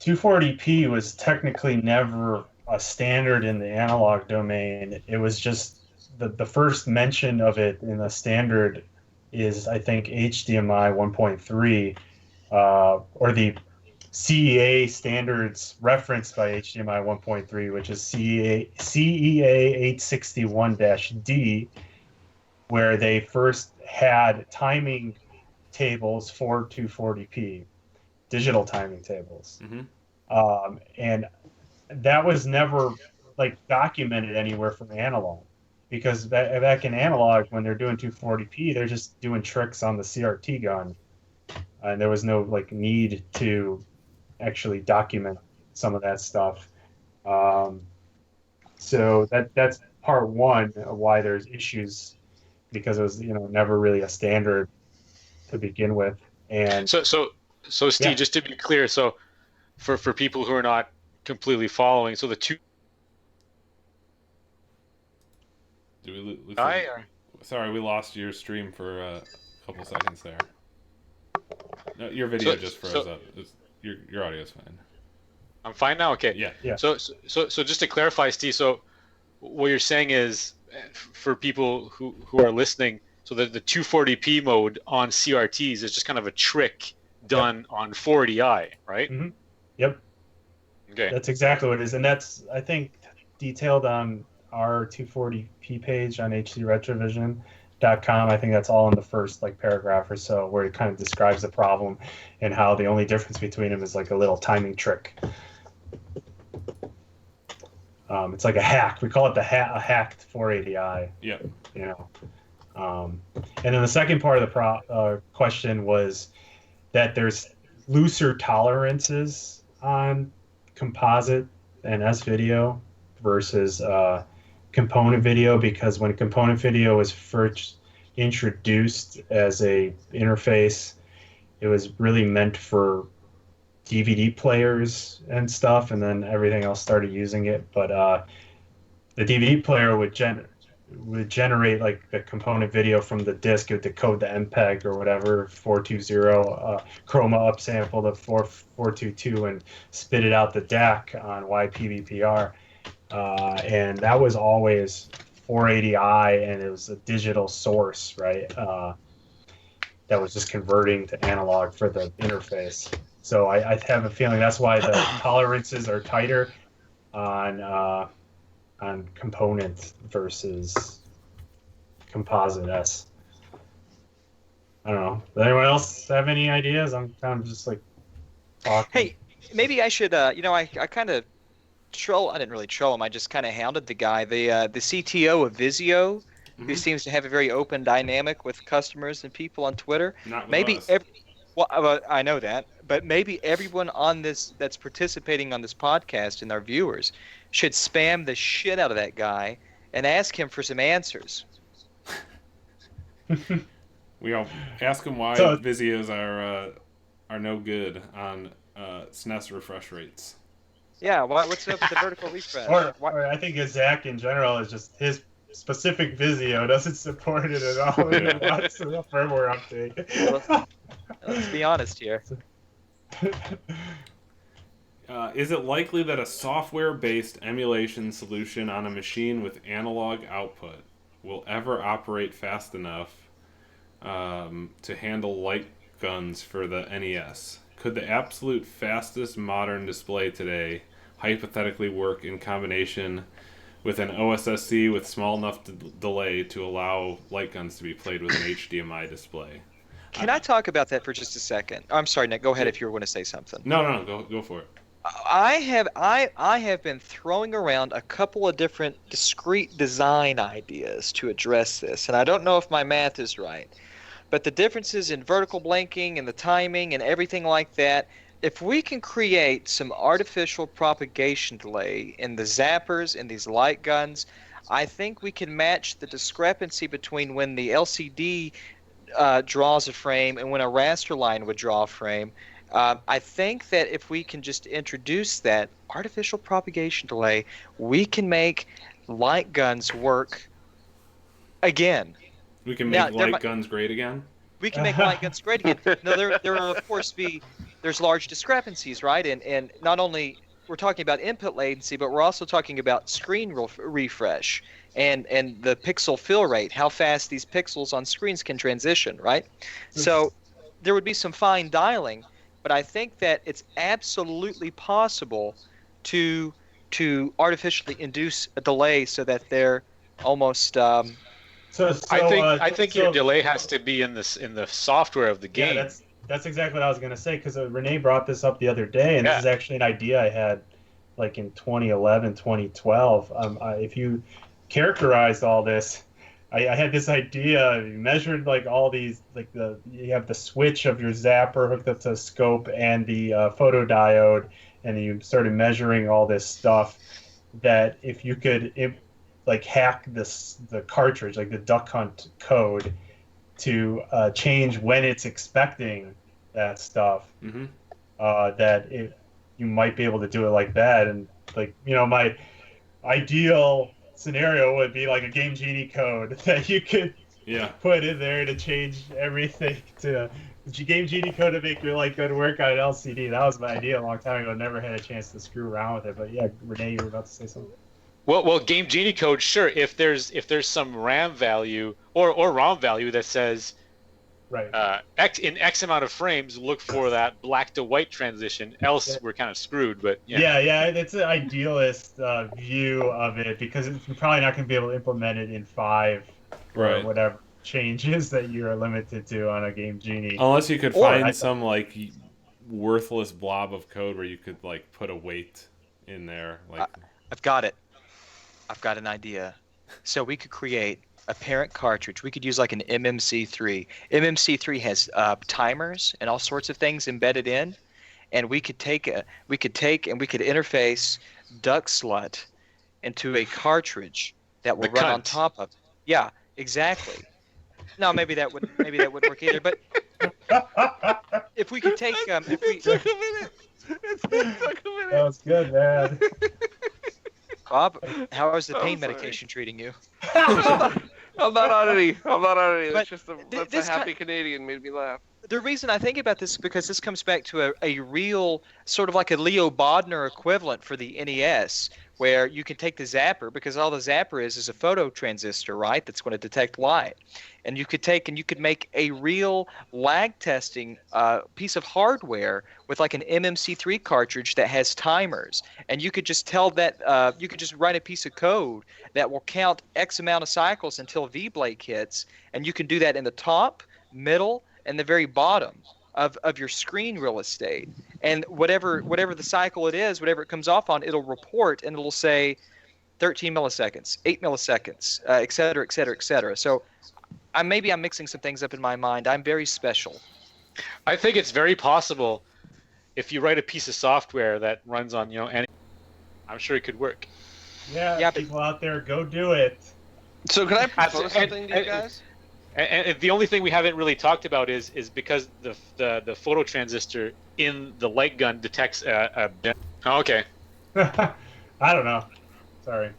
240p was technically never a standard in the analog domain. It was just the first mention of it in the standard is, I think, HDMI 1.3, or the CEA standards referenced by HDMI 1.3, which is CEA 861-D, where they first had timing tables for 240p, digital timing tables. Mm-hmm. And that was never documented anywhere from analog, because back in analog, when they're doing 240p, they're just doing tricks on the CRT gun, and there was no need to actually document some of that stuff. So that's part one of why there's issues, because it was never really a standard to begin with. And So Steve, Yeah. just to be clear, so for people who are not completely following, so the two. Sorry, we lost your stream for a couple seconds there. No, your video just froze up. Your audio's fine. I'm fine now. Okay. Yeah. So just to clarify, Steve, so what you're saying is, for people who are listening, so the 240p mode on CRTs is just kind of a trick done on 480i, right? Mm-hmm. Yep. Okay. That's exactly what it is, and that's, I think, detailed on our 240p page on HD Retrovision. Troubleshooting.com. I think that's all in the first like paragraph or so, where it kind of describes the problem and how the only difference between them is like a little timing trick. It's like a hack. We call it a hacked 480i. Yeah. You know. And then the second part of the question was that there's looser tolerances on composite and S-video versus component video, because when component video was first introduced as a interface, it was really meant for DVD players and stuff, and then everything else started using it. But the DVD player would generate like the component video from the disc. It would decode the MPEG or whatever 420, chroma upsample to 422 and spit it out the DAC on YPBPR. And that was always 480i, and it was a digital source, right? That was just converting to analog for the interface. So I have a feeling that's why the tolerances are tighter on component versus composite S. I don't know. Does anyone else have any ideas? I'm kind of just like talking. Hey, maybe I should. I kind of I didn't really troll him. I just kind of hounded the guy, the CTO of Vizio, who seems to have a very open dynamic with customers and people on Twitter. Not with Maybe us. I know that, but maybe everyone on this that's participating on this podcast and our viewers should spam the shit out of that guy and ask him for some answers. We all ask them why Vizios are no good on SNES refresh rates. Yeah, what's up with the vertical refresh? Or I think Zach in general is just his specific Vizio doesn't support it at all. Yeah. What's the firmware update? Let's be honest here. Is it likely that a software-based emulation solution on a machine with analog output will ever operate fast enough to handle light guns for the NES? Could the absolute fastest modern display today hypothetically work in combination with an OSSC with small enough delay to allow light guns to be played with an HDMI display? Can I talk about that for just a second? I'm sorry, Nick. Go ahead if you were going to say something. No, go for it. I have been throwing around a couple of different discrete design ideas to address this, and I don't know if my math is right. But the differences in vertical blanking and the timing and everything like that, if we can create some artificial propagation delay in the zappers and these light guns, I think we can match the discrepancy between when the LCD draws a frame and when a raster line would draw a frame. I think that if we can just introduce that artificial propagation delay, we can make light guns work again. We can make light guns great again? We can make light guns great again. No, there will, of course, there's large discrepancies, right? And not only we're talking about input latency, but we're also talking about screen refresh and the pixel fill rate, how fast these pixels on screens can transition, right? So there would be some fine dialing, but I think that it's absolutely possible to artificially induce a delay so that they're almost I think your delay has to be in the software of the game. Yeah, that's exactly what I was going to say, because René brought this up the other day, and this is actually an idea I had like in 2011, 2012. If you characterized all this, I had this idea. You measured like all these, like you have the switch of your zapper hooked up to a scope and the photodiode, and you started measuring all this stuff. That if you could like hack the cartridge, like the Duck Hunt code, to change when it's expecting that stuff, you might be able to do it like that. And like, my ideal scenario would be like a Game Genie code that you could put in there to change everything to Game Genie code to make your light gun work on an LCD. That was my idea a long time ago. Never had a chance to screw around with it. But yeah, René, you were about to say something. Well, Game Genie code, sure. If there's some RAM value or ROM value that says, right, in X amount of frames, look for that black to white transition. Else, we're kind of screwed. But yeah, it's an idealist view of it, because you're probably not going to be able to implement it in 5 or whatever. changes that you are limited to on a Game Genie. Unless you could Or find I- some like worthless blob of code where you could like put a weight in there, like I've got it. I've got an idea. So we could create a parent cartridge. We could use like an MMC3. MMC3 has timers and all sorts of things embedded in, and we could take and we could interface Duck Slut into a cartridge that will run on top of. Yeah, exactly. No, maybe that wouldn't work either. But if we could take if we It took a minute. It took a minute. That was good, man. Bob, how is the Oh, pain sorry. medication treating you? I'm not on any. But That's just that's this a happy Canadian made me laugh. The reason I think about this is because this comes back to a real sort of like a Leo Bodner equivalent for the NES, where you can take the zapper, because all the zapper is a photo transistor, right? That's going to detect light. And you could make a real lag testing piece of hardware with like an MMC3 cartridge that has timers, and you could just tell that you could just write a piece of code that will count X amount of cycles until V-Blake hits, and you can do that in the top, middle, and the very bottom of your screen real estate. And whatever the cycle it is, whatever it comes off on, it'll report, and it'll say 13 milliseconds, 8 milliseconds, et cetera, et cetera, et cetera. So maybe I'm mixing some things up in my mind. I'm very special. I think it's very possible if you write a piece of software that runs on, any, I'm sure it could work. Yeah, Yeah, but- people out there, go do it. So can I propose And- something to you and- guys? And the only thing we haven't really talked about is because the photo transistor in the light gun detects a. Oh, okay. I don't know. Sorry.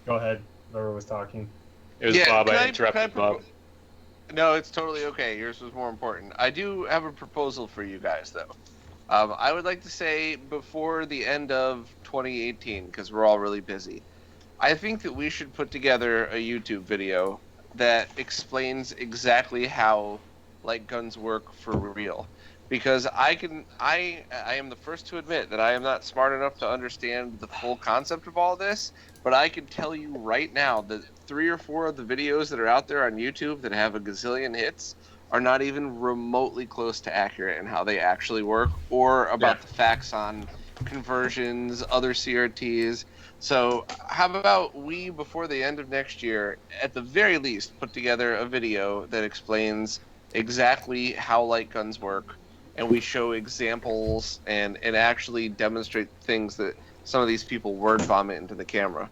Go ahead. Whoever was talking. It was Yeah, Bob. can I I interrupted Bob. No, it's totally okay. Yours was more important. I do have a proposal for you guys, though. I would like to say before the end of 2018, because we're all really busy, I think that we should put together a YouTube video that explains exactly how light guns work for real. Because I am the first to admit that I am not smart enough to understand the full concept of all this, but I can tell you right now that 3 or 4 of the videos that are out there on YouTube that have a gazillion hits are not even remotely close to accurate in how they actually work, or about the facts on conversions, other CRTs. So how about we, before the end of next year, at the very least, put together a video that explains exactly how light guns work, and we show examples and actually demonstrate things that some of these people word vomit into the camera.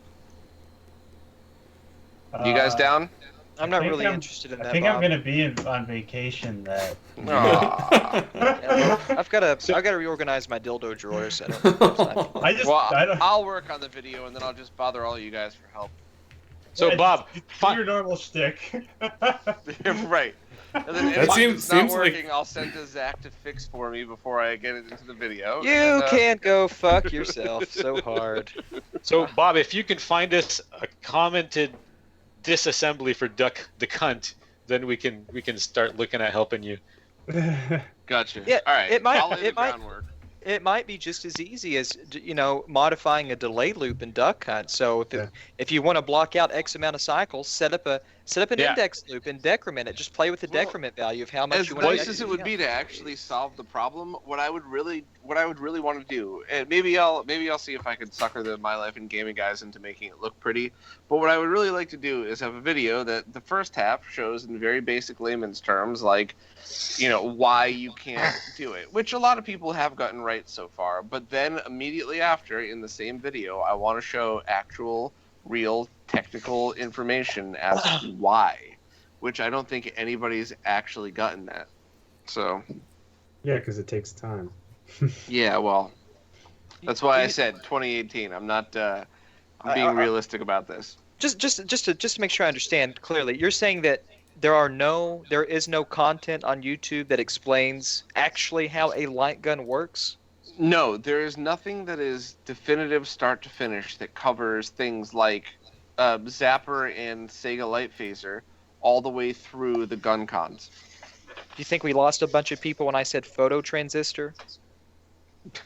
You guys down? I'm not think really I'm- interested in I that, think Bob. I'm gonna be on vacation that. Aw. Yeah, I've got to reorganize my dildo drawers. I don't, I just. Well, I don't. I'll work on the video, and then I'll just bother all you guys for help. So Yeah, Bob, just do your normal shtick. Right. And then if That it's not seems like- working, I'll send to Zach to fix for me before I get it into the video. you And, can't go fuck yourself so hard. So Bob, if you can find us a commented disassembly for Duck the Cunt, then we can start looking at helping you. Gotcha. Yeah, All right. it might- I'll lay the it might- groundwork. It might be just as easy as modifying a delay loop in Duck Hunt. So if you want to block out X amount of cycles, set up an Yeah. index loop and decrement it. Just play with the Well, decrement value of how much As you want nice to as it would be to actually solve the problem, what I would really want to do, and maybe I'll see if I could sucker the My Life in Gaming guys into making it look pretty. But what I would really like to do is have a video that the first half shows in very basic layman's terms, like, why you can't do it, which a lot of people have gotten right so far. But then immediately after, in the same video, I want to show actual, real technical information as to why, which I don't think anybody's actually gotten that. So, Yeah, because it takes time. yeah, well, that's why I said 2018. I'm not. I'm being realistic about this. Just to make sure I understand clearly, you're saying that there is no content on YouTube that explains actually how a light gun works? No, there is nothing that is definitive start to finish that covers things like Zapper and Sega Light Phaser all the way through the gun cons. Do you think we lost a bunch of people when I said photo transistor?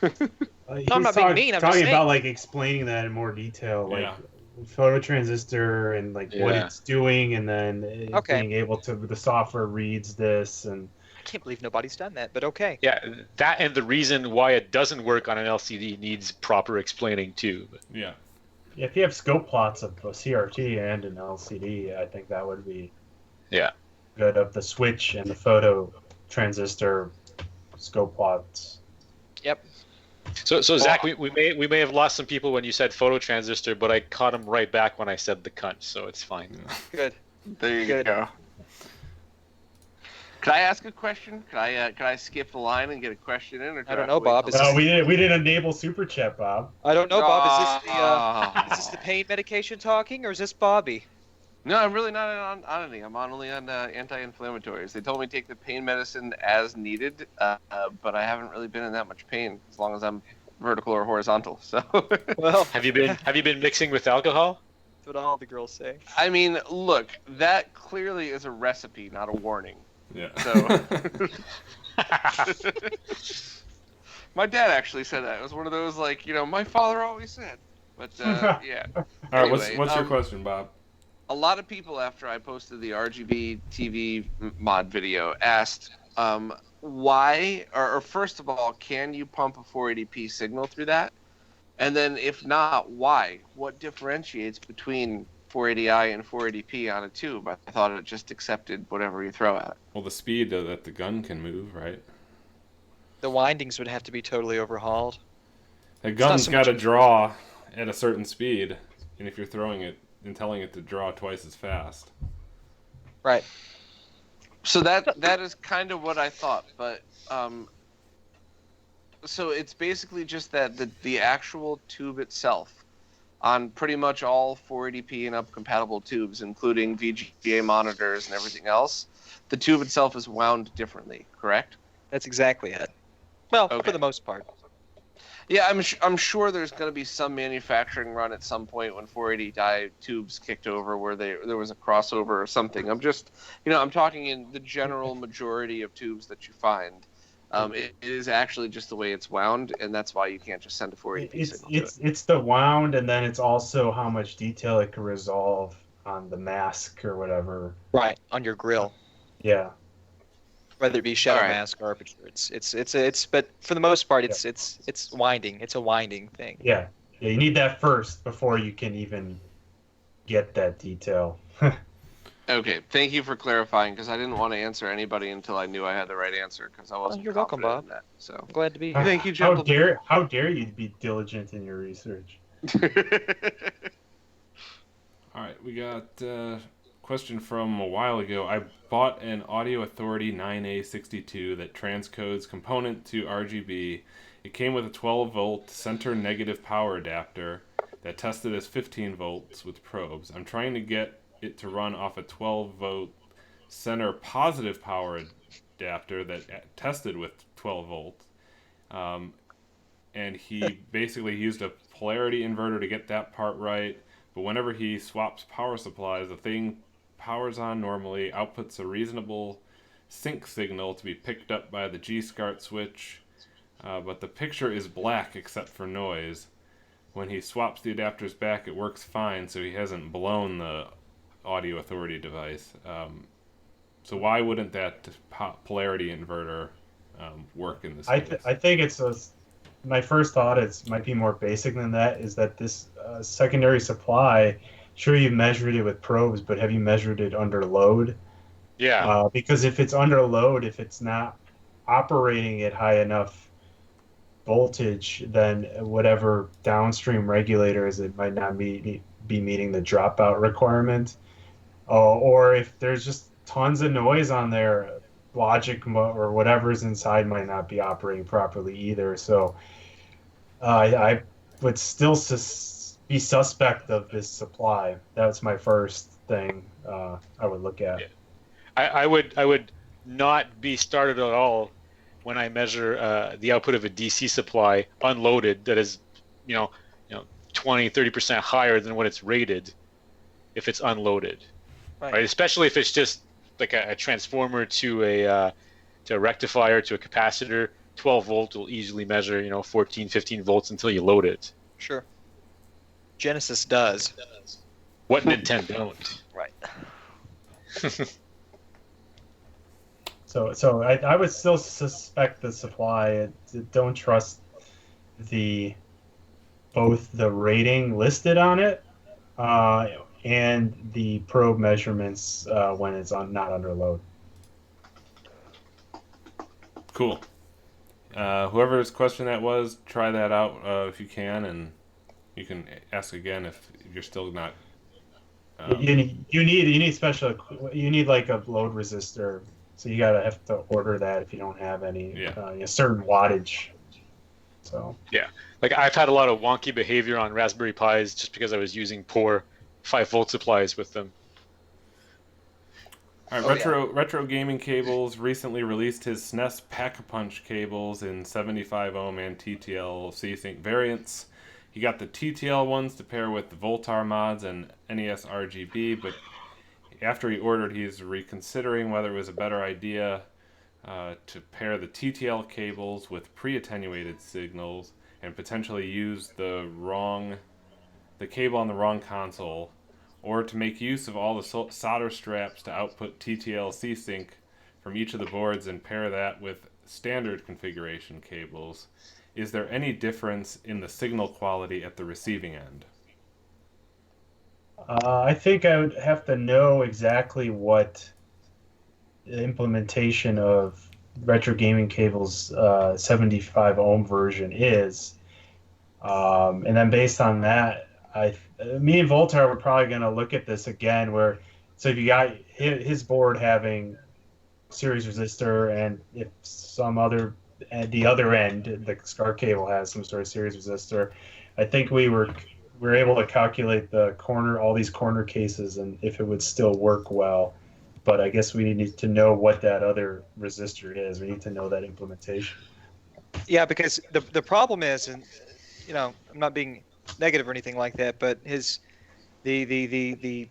He's I'm not being mean, I'm just talking saying. about like explaining that in more detail, like Yeah. phototransistor and like what Yeah. it's doing, and then Okay. being able to the software reads this and I can't believe nobody's done that, but okay. Yeah, that and the reason why it doesn't work on an LCD needs proper explaining too. Yeah. if you have scope plots of a CRT and an LCD, I think that would be Yeah. good of the switch and the photo transistor scope plots. Yep. So Zach, we may have lost some people when you said phototransistor, but I caught them right back when I said the cunt, so it's fine. Good. There you Good. go. Can I ask a question? Can I skip the line and get a question in? Or do I don't have know, to wait Bob. till- Is No, we didn't enable super chat, Bob. I don't know, Bob. Ah. Is this the pain medication talking, or is this Bobby? No, I'm really not on any. I'm only on anti-inflammatories. They told me to take the pain medicine as needed, but I haven't really been in that much pain as long as I'm vertical or horizontal. So, Well, Have you been mixing with alcohol? that's what all the girls say. I mean, look, that clearly is a recipe, not a warning. Yeah. So, my dad actually said that. It was one of those like, my father always said. But yeah. All right. Anyway, What's your question, Bob? A lot of people after I posted the RGB TV mod video asked why, or first of all, can you pump a 480p signal through that? And then if not, why? What differentiates between 480i and 480p on a tube? I thought it just accepted whatever you throw at it. Well, the speed that the gun can move, right? The windings would have to be totally overhauled. The not gun's so got to much- draw at a certain speed, and if you're throwing it and telling it to draw twice as fast. Right. So that is kind of what I thought, but so it's basically just that the actual tube itself on pretty much all 480p and up compatible tubes, including VGA monitors and everything else, the tube itself is wound differently, correct? That's exactly it. Well, Okay. for the most part. Yeah, I'm sure there's going to be some manufacturing run at some point when 480i tubes kicked over where there was a crossover or something. I'm just, I'm talking in the general majority of tubes that you find. It is actually just the way it's wound, and that's why you can't just send a 480p signal to it. It's the wound, and then it's also how much detail it can resolve on the mask or whatever. Right. On your grill, Yeah. whether it be shadow All right. mask or aperture. It's but for the most part, it's winding. It's a winding thing. Yeah. Yeah, you need that first before you can even get that detail. Okay, thank you for clarifying, because I didn't want to answer anybody until I knew I had the right answer, because I wasn't you're welcome, confident Bob. in that. So, I'm glad to be How- here. thank you, gentlemen. How dare you be diligent in your research? All right, we got a question from a while ago. I bought an Audio Authority 9A62 that transcodes component to RGB. It came with a 12-volt center negative power adapter that tested as 15 volts with probes. I'm trying to get it to run off a 12-volt center positive power adapter that tested with 12 volts. And he basically used a polarity inverter to get that part right. But whenever he swaps power supplies, the thing powers on normally, outputs a reasonable sync signal to be picked up by the G-SCART switch, but the picture is black except for noise. When he swaps the adapters back, it works fine, so he hasn't blown the Audio Authority device. So why wouldn't that polarity inverter work in this case? I think my first thought might be more basic than that, is that this secondary supply, sure you've measured it with probes, but have you measured it under load? Yeah. Because if it's under load, if it's not operating at high enough voltage, then whatever downstream regulators, it might not be meeting the dropout requirement. Or if there's just tons of noise on there, logic or whatever's inside might not be operating properly either. So I would still be suspect of this supply. That's my first thing I would look at. Yeah. I would not be started at all when I measure the output of a DC supply unloaded that is 20-30% higher than what it's rated if it's unloaded. Right? Especially if it's just like a transformer to a rectifier to a capacitor. 12 volt will easily measure 14-15 volts until you load it. Sure. Genesis does. What Nintendo don't. Right. So I would still suspect the supply. Don't trust both the rating listed on it and the probe measurements when it's not under load. Cool. Whoever's question that was, try that out if you can, and you can ask again if you're still not. You need special. You need like a load resistor, so you have to order that if you don't have any a certain wattage. So yeah, like I've had a lot of wonky behavior on Raspberry Pis just because I was using poor 5-volt supplies with them. All right, Retro Gaming Cables recently released his SNES Pack-a-Punch cables in 75 ohm and TTL C-Sync variants. He got the TTL ones to pair with the Voultar mods and NES RGB, but after he ordered, he's reconsidering whether it was a better idea to pair the TTL cables with pre-attenuated signals and potentially use the cable on the wrong console, or to make use of all the solder straps to output TTL C-Sync from each of the boards and pair that with standard configuration cables. Is there any difference in the signal quality at the receiving end? I think I would have to know exactly what the implementation of Retro Gaming Cable's 75 ohm version is. And then based on that, me and Voultar were probably going to look at this again. So if you got his board having series resistor, and if at the other end, the SCAR cable has some sort of series resistor, I think we were able to calculate all these corner cases, and if it would still work well. But I guess we need to know what that other resistor is. We need to know that implementation. Yeah, because the problem is, and I'm not being negative or anything like that, but the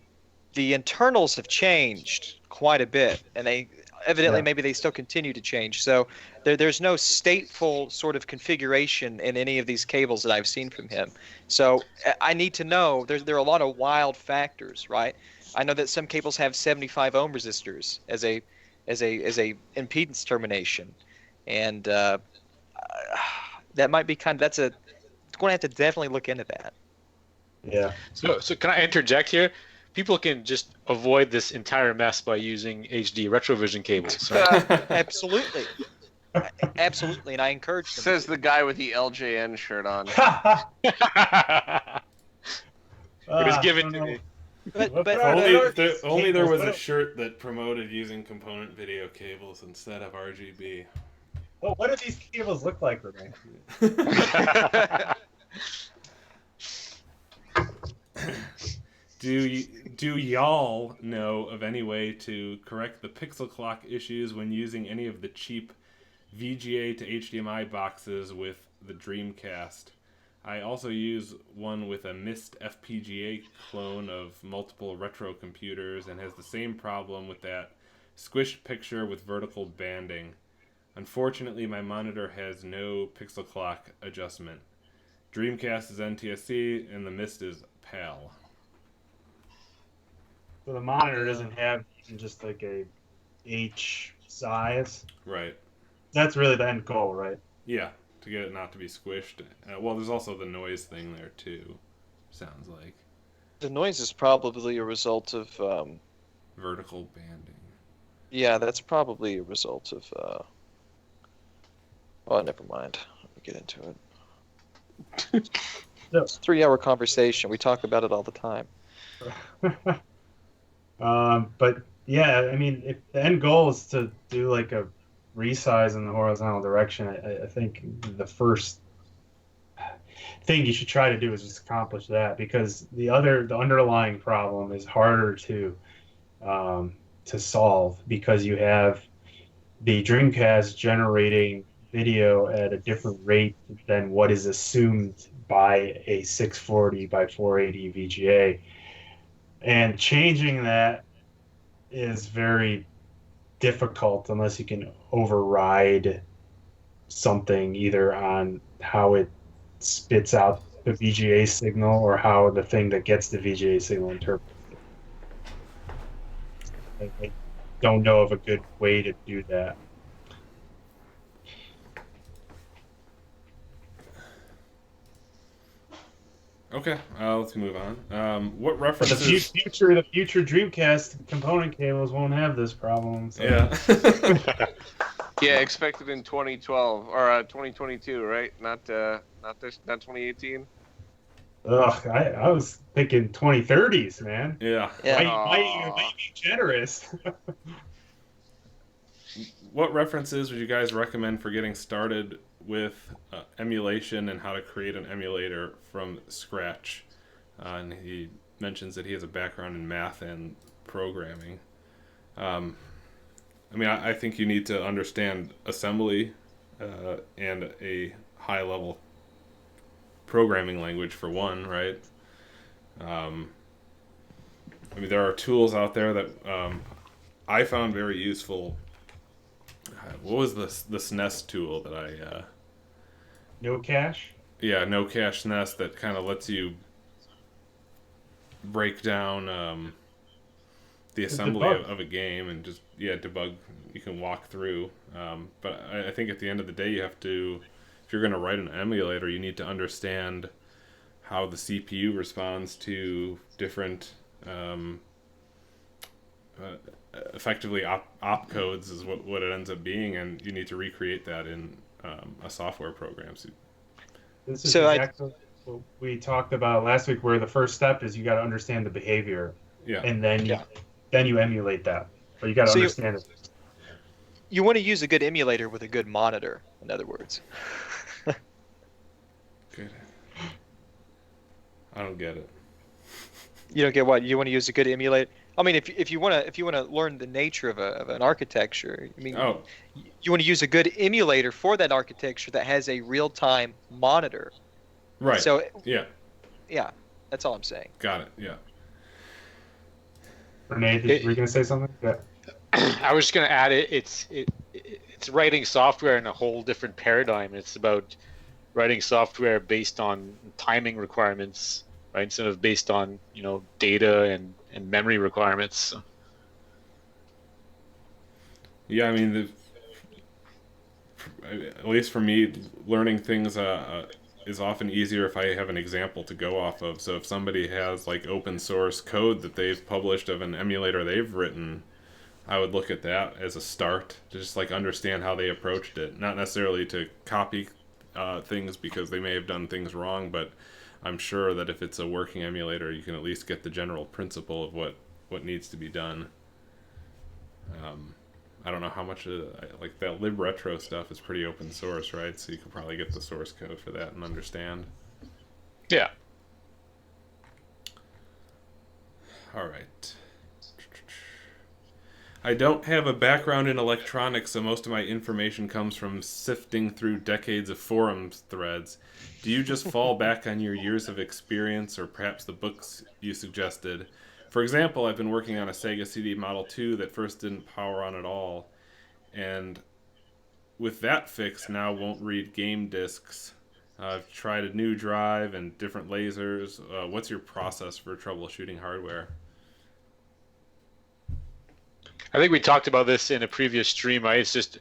internals have changed quite a bit, and they evidently maybe they still continue to change. So there's no stateful sort of configuration in any of these cables that I've seen from him. So I need to know. There are a lot of wild factors, right? I know that some cables have 75 ohm resistors as a impedance termination, and that might be that's going to have to definitely look into that. Yeah. So can I interject here? People can just avoid this entire mess by using HD Retrovision cables. Right? Absolutely. Absolutely, and I encourage them. Says the guy with the LJN shirt on. It was given to me. But only there was a shirt that promoted using component video cables instead of RGB. Well, what do these cables look like, René? Do y'all know of any way to correct the pixel clock issues when using any of the cheap VGA to HDMI boxes with the Dreamcast? I also use one with a MIST FPGA clone of multiple retro computers and has the same problem with that squished picture with vertical banding. Unfortunately, my monitor has no pixel clock adjustment. Dreamcast is NTSC and the MIST is PAL. So the monitor doesn't have just like a H size. Right. That's really the end goal, right? Yeah, to get it not to be squished. Well, there's also the noise thing there too, sounds like. The noise is probably a result of... vertical banding. Yeah, that's probably a result of... Oh, never mind. Let me get into it. It's a 3-hour conversation. We talk about it all the time. But yeah, I mean, if the end goal is to do like a resize in the horizontal direction, I think the first thing you should try to do is just accomplish that, because the underlying problem is harder to solve, because you have the Dreamcast generating video at a different rate than what is assumed by a 640 by 480 VGA. And changing that is very difficult unless you can override something either on how it spits out the VGA signal or how the thing that gets the VGA signal interprets it. I don't know of a good way to do that. Okay, let's move on. What But the references? future Dreamcast component cables won't have this problem. So. Yeah. Yeah, expected in 2012 or 2022, right? Not 2018. Ugh, I was thinking 2030s, man. Yeah. Yeah. Might be generous. What references would you guys recommend for getting started with emulation and how to create an emulator from scratch? And he mentions that he has a background in math and programming. I mean, I think you need to understand assembly and a high-level programming language for one, right? I mean, there are tools out there that I found very useful. What was the SNES tool that I? No cache. Yeah, no cache SNES that kind of lets you break down the assembly of a game and just debug. You can walk through, but I think at the end of the day, you have to, if you're going to write an emulator, you need to understand how the CPU responds to different effectively opcodes is what it ends up being, and you need to recreate that in a software program. This is exactly what we talked about last week, where the first step is you got to understand the behavior, and then you emulate that. But you got to understand it. You want to use a good emulator with a good monitor, in other words. Good. I don't get it. You don't get what? You want to use a good emulator? I mean, if you want to learn the nature of an architecture, I mean, you want to use a good emulator for that architecture that has a real-time monitor. Right. So yeah, that's all I'm saying. Got it. Yeah. René, were you going to say something? Yeah. I was just going to add it's writing software in a whole different paradigm. It's about writing software based on timing requirements, right? Instead of based on data and memory requirements. Yeah, I mean, at least for me, learning things is often easier if I have an example to go off of. So if somebody has like open source code that they've published of an emulator they've written, I would look at that as a start to just like understand how they approached it. Not necessarily to copy things because they may have done things wrong, but I'm sure that if it's a working emulator, you can at least get the general principle of what needs to be done. I don't know how much like that libretro stuff is pretty open source, right? So you could probably get the source code for that and understand. Yeah. All right. I don't have a background in electronics, so most of my information comes from sifting through decades of forums threads. Do you just fall back on your years of experience or perhaps the books you suggested? For example, I've been working on a Sega CD Model 2 that first didn't power on at all, and with that fix now won't read game discs. I've tried a new drive and different lasers. What's your process for troubleshooting hardware? I think we talked about this in a previous stream, right? It's just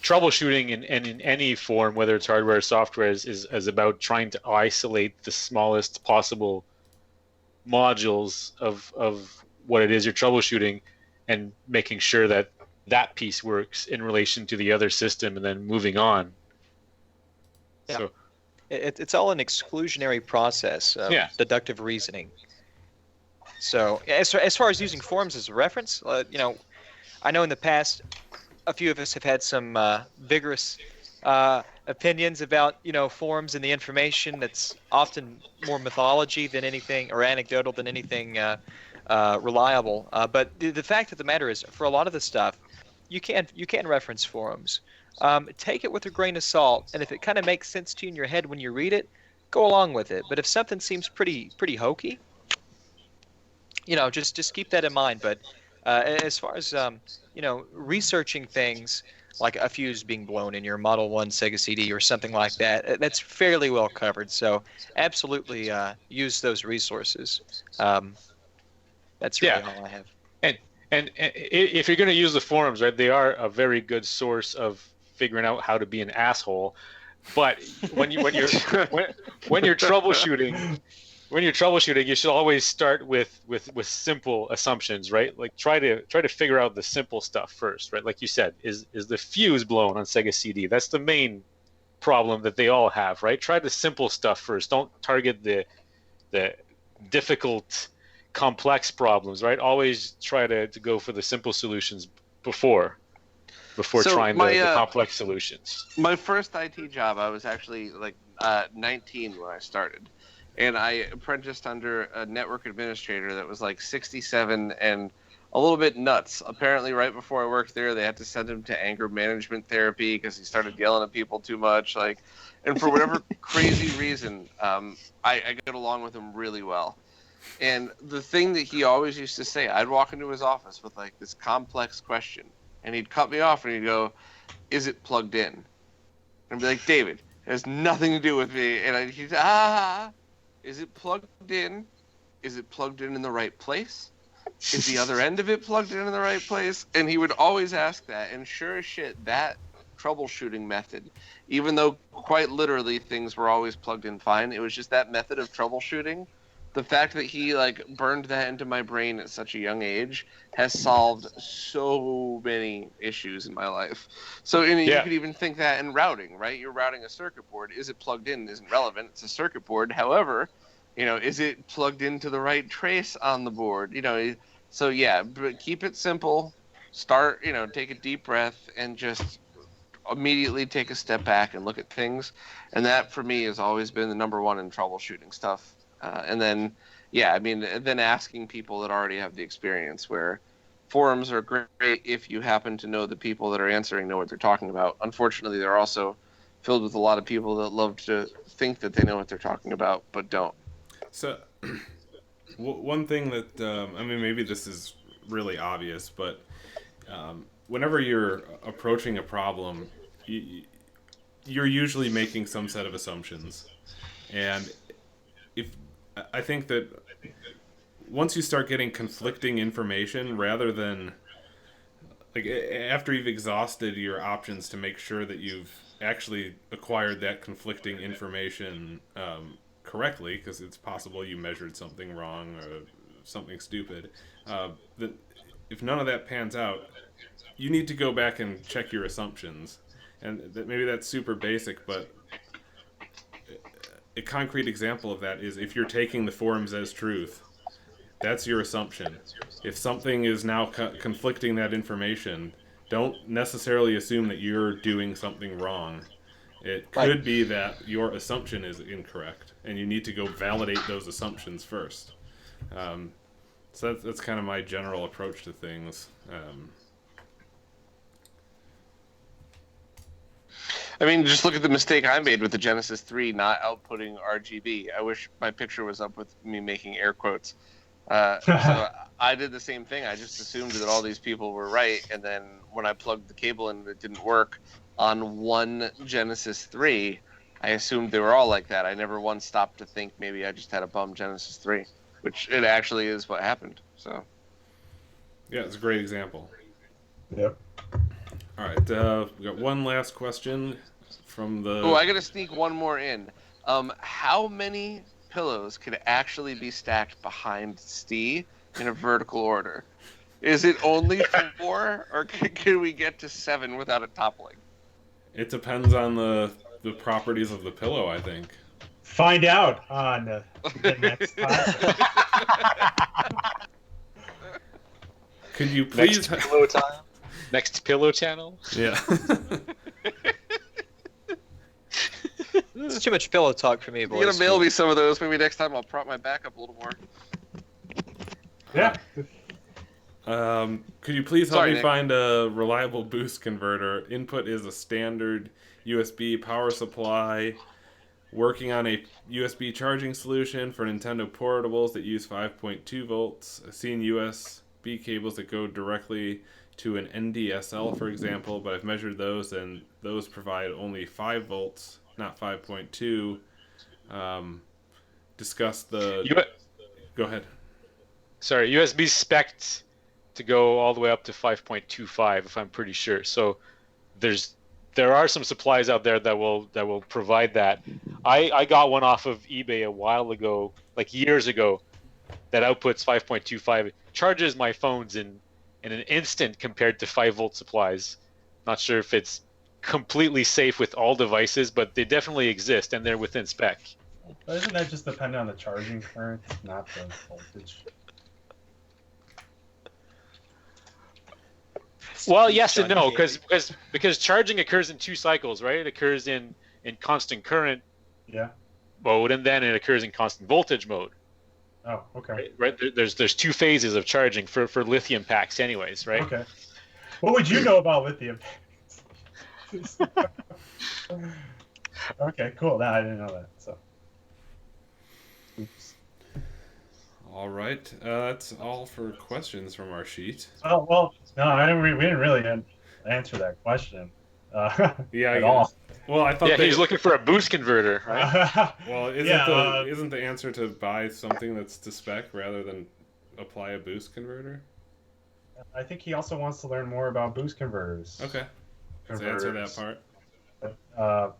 troubleshooting in any form, whether it's hardware or software, is about trying to isolate the smallest possible modules of what it is you're troubleshooting and making sure that that piece works in relation to the other system and then moving on. Yeah. So it's all an exclusionary process of deductive reasoning. So as far as using forums as a reference, I know in the past a few of us have had some vigorous opinions about forums and the information that's often more mythology than anything, or anecdotal than anything reliable. But the fact of the matter is, for a lot of the stuff, you can reference forums. Take it with a grain of salt, and if it kind of makes sense to you in your head when you read it, go along with it. But if something seems pretty hokey, just keep that in mind. But as far as researching things, like a fuse being blown in your Model 1 Sega CD or something like that. That's fairly well covered. So absolutely use those resources. That's really all I have. And if you're going to use the forums, right, they are a very good source of figuring out how to be an asshole. But when you're troubleshooting, you should always start with simple assumptions, right? Like try to figure out the simple stuff first, right? Like you said, is the fuse blown on Sega CD? That's the main problem that they all have, right? Try the simple stuff first. Don't target the difficult, complex problems, right? Always try to go for the simple solutions before trying the complex solutions. My first IT job, I was actually like 19 when I started. And I apprenticed under a network administrator that was like 67 and a little bit nuts. Apparently, right before I worked there, they had to send him to anger management therapy because he started yelling at people too much. And for whatever crazy reason, I got along with him really well. And the thing that he always used to say, I'd walk into his office with like this complex question, and he'd cut me off and he'd go, "Is it plugged in?" And I'd be like, "David, it has nothing to do with me." And he'd is it plugged in? Is it plugged in the right place? Is the other end of it plugged in the right place? And he would always ask that. And sure as shit, that troubleshooting method, even though quite literally things were always plugged in fine, it was just that method of troubleshooting. The fact that he like burned that into my brain at such a young age has solved so many issues in my life. So you could even think that in routing, right? You're routing a circuit board. Is it plugged in? Isn't relevant. It's a circuit board. However, is it plugged into the right trace on the board? So yeah, but keep it simple. Start, take a deep breath and just immediately take a step back and look at things. And that for me has always been the number one in troubleshooting stuff. And then, then asking people that already have the experience, where forums are great if you happen to know the people that are answering know what they're talking about. Unfortunately, they're also filled with a lot of people that love to think that they know what they're talking about, but don't. So, one thing that, maybe this is really obvious, but whenever you're approaching a problem, you're usually making some set of assumptions. And I think that once you start getting conflicting information, rather than like after you've exhausted your options to make sure that you've actually acquired that conflicting information correctly, because it's possible you measured something wrong or something stupid, that if none of that pans out, you need to go back and check your assumptions. And maybe that's super basic, but a concrete example of that is if you're taking the forums as truth, that's your assumption. If something is now conflicting that information, don't necessarily assume that you're doing something wrong. It could be that your assumption is incorrect, and you need to go validate those assumptions first. So that's kind of my general approach to things. Just look at the mistake I made with the Genesis 3 not outputting RGB. I wish my picture was up with me making air quotes. So I did the same thing. I just assumed that all these people were right, and then when I plugged the cable in and it didn't work on one Genesis 3, I assumed they were all like that. I never once stopped to think maybe I just had a bum Genesis 3, which it actually is what happened. So yeah, it's a great example. Yep. All right, we got one last question from the... Oh, I got to sneak one more in. How many pillows could actually be stacked behind Steve in a vertical order? Is it only 4, or can we get to 7 without it toppling? It depends on the properties of the pillow, I think. Find out on the next time. Could you please... Next pillow time? Next pillow channel? Yeah. It's too much pillow talk for me, boys. You're going to mail me some of those. Maybe next time I'll prop my back up a little more. Yeah. Could you please help me Nick. find a reliable boost converter? Input is a standard USB power supply. Working on a USB charging solution for Nintendo portables that use 5.2 volts. I've seen USB cables that go directly to an NDSL, for example, but I've measured those, and those provide only 5 volts, not 5.2. Discuss the... Go ahead. Sorry, USB spec'd to go all the way up to 5.25, if I'm pretty sure. So there are some supplies out there that will provide that. I got one off of eBay a while ago, like years ago, that outputs 5.25. It charges my phones in an instant compared to 5-volt supplies. Not sure if it's completely safe with all devices, but they definitely exist and they're within spec. But isn't that just dependent on the charging current, not the voltage? Well, yes and no, because charging occurs in 2 cycles, right? It occurs in constant current mode, and then it occurs in constant voltage mode. Oh, okay. Right. There's 2 phases of charging for lithium packs, anyways, right? Okay. What would you know about lithium packs? Okay, cool. Nah, I didn't know that. So. Oops. All right. That's all for questions from our sheet. Oh well, no, we didn't really answer that question. Yeah, at all. Well, I thought he's looking for a boost converter, right? Well, isn't the answer to buy something that's to spec rather than apply a boost converter? I think he also wants to learn more about boost converters. Okay. Let's answer that part.